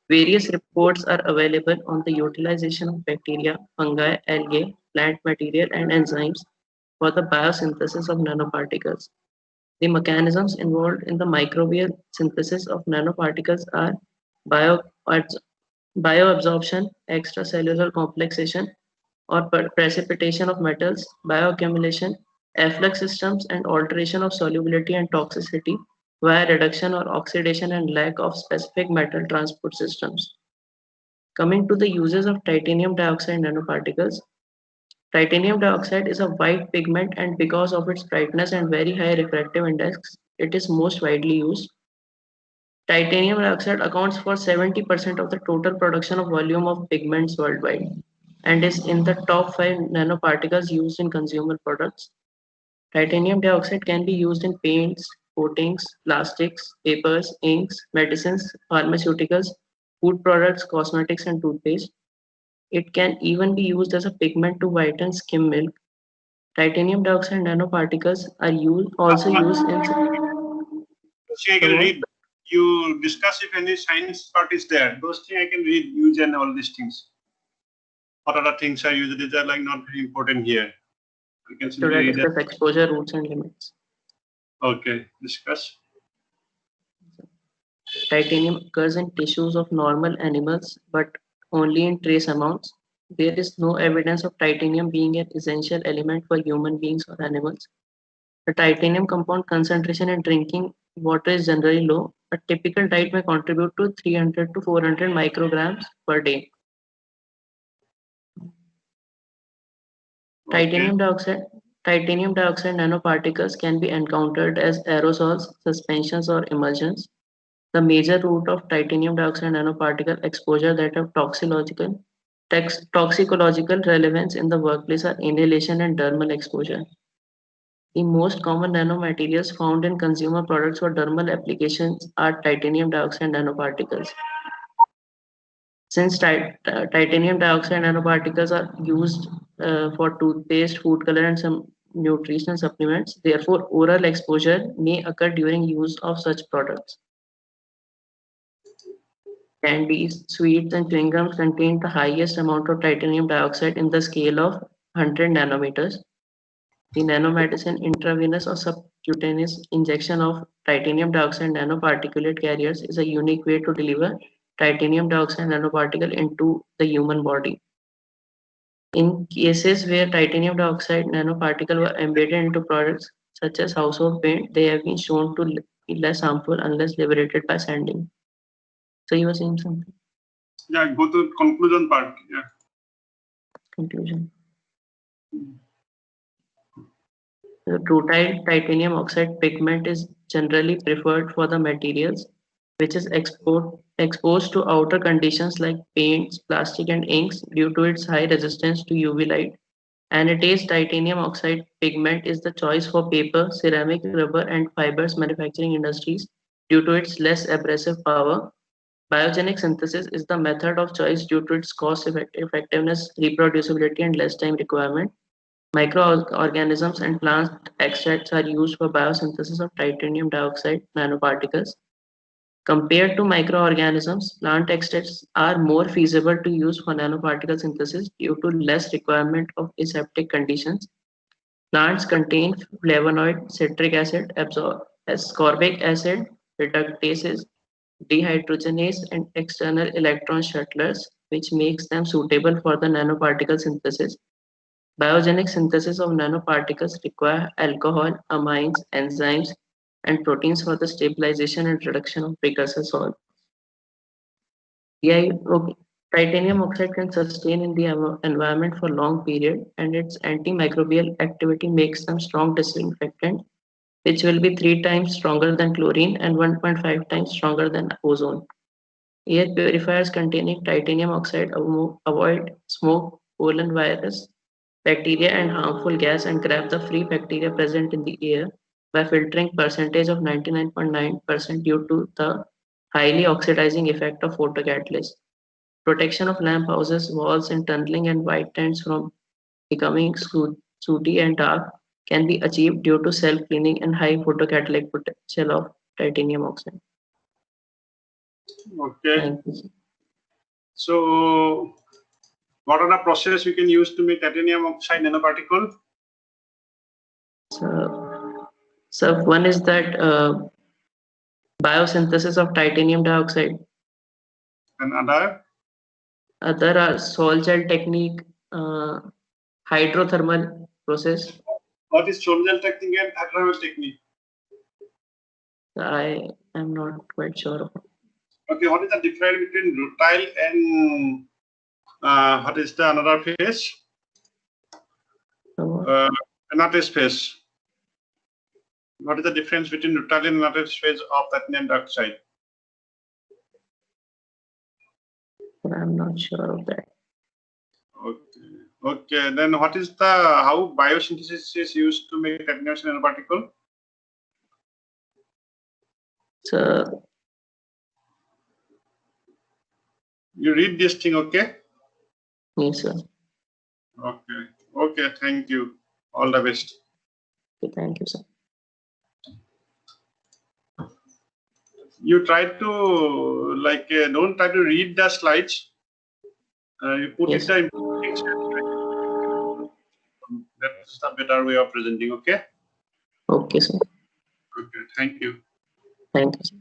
Various reports are available on the utilization of bacteria, fungi, algae, plant material, and enzymes for the biosynthesis of nanoparticles. The mechanisms involved in the microbial synthesis of nanoparticles are bio, bioabsorption, extracellular complexation, or precipitation of metals, bioaccumulation, efflux systems, and alteration of solubility and toxicity via reduction or oxidation and lack of specific metal transport systems. Coming to the uses of titanium dioxide nanoparticles, titanium dioxide is a white pigment, and because of its brightness and very high refractive index, it is most widely used. Titanium dioxide accounts for 70% of the total production of volume of pigments worldwide and is in the top 5 nanoparticles used in consumer products. Titanium dioxide can be used in paints, coatings, plastics, papers, inks, medicines, pharmaceuticals, food products, cosmetics, and toothpaste. It can even be used as a pigment to whiten skim milk. Titanium dioxide nanoparticles are also used in. I can read. You discuss if any science part is there. Those things I can read, use, and all these things. What other things are used? These are like not very important here. You can Should I discuss exposure routes and limits? Okay, discuss. Titanium occurs in tissues of normal animals, but only in trace amounts. There is no evidence of titanium being an essential element for human beings or animals. The titanium compound concentration in drinking water is generally low. A typical diet may contribute to 300 to 400 micrograms per day. Titanium dioxide nanoparticles can be encountered as aerosols, suspensions, or emulsions. The major route of titanium dioxide nanoparticle exposure that have toxicological relevance in the workplace are inhalation and dermal exposure. The most common nanomaterials found in consumer products for dermal applications are titanium dioxide nanoparticles. Since titanium dioxide nanoparticles are used for toothpaste, food color, and some nutritional supplements, therefore oral exposure may occur during use of such products. Candies, sweets, and chewing gums contain the highest amount of titanium dioxide in the scale of 100 nanometers. The nanomedicine intravenous or subcutaneous injection of titanium dioxide nanoparticulate carriers is a unique way to deliver titanium dioxide nanoparticle into the human body. In cases where titanium dioxide nanoparticle were embedded into products such as household paint, they have been shown to be less harmful unless liberated by sanding. So you were saying something? Yeah, go to conclusion part. Yeah. Conclusion. The trutile titanium oxide pigment is generally preferred for the materials which is exposed to outer conditions like paints, plastic, and inks due to its high resistance to UV light. Anodized titanium oxide pigment is the choice for paper, ceramic, rubber, and fibers manufacturing industries due to its less abrasive power. Biogenic synthesis is the method of choice due to its cost effectiveness, reproducibility, and less time requirement. Microorganisms and plant extracts are used for biosynthesis of titanium dioxide nanoparticles. Compared to microorganisms, plant extracts are more feasible to use for nanoparticle synthesis due to less requirement of aseptic conditions. Plants contain flavonoid, citric acid, ascorbic acid, reductases, dehydrogenase, and external electron shuttlers, which makes them suitable for the nanoparticle synthesis. Biogenic synthesis of nanoparticles require alcohol, amines, enzymes, and proteins for the stabilization and reduction of precursor salts. Titanium oxide can sustain in the environment for long period, and its antimicrobial activity makes them strong disinfectant, which will be 3 times stronger than chlorine and 1.5 times stronger than ozone. Air purifiers containing titanium oxide avoid smoke, pollen virus, bacteria, and harmful gas and grab the free bacteria present in the air by filtering percentage of 99.9% due to the highly oxidizing effect of photocatalyst. Protection of lamp houses, walls, and tunneling and white tents from becoming sooty and dark. can be achieved due to self-cleaning and high photocatalytic potential of titanium oxide. Okay. Thank you, sir. So, what are the processes we can use to make titanium oxide nanoparticle? So one is that biosynthesis of titanium dioxide. And other? Other are Sol gel technique, hydrothermal process. What is Sol gel technique and hydrothermal technique? I am not quite sure of. Okay, what is the difference between rutile and what is the another phase? Anatase phase. What is the difference between rutile and anatase phase of titanium dioxide? I'm not sure of that. Okay. Okay. Then what is the how biosynthesis is used to make titanium nanoparticle? So you read this thing, okay? Yes, sir. Okay. Okay. Thank you. All the best. Okay, thank you, sir. You try to like don't try to read the slides. You put Yes. it the important things. That's the better way of presenting. Okay. Okay, sir. Okay. Thank you. Thank you, sir.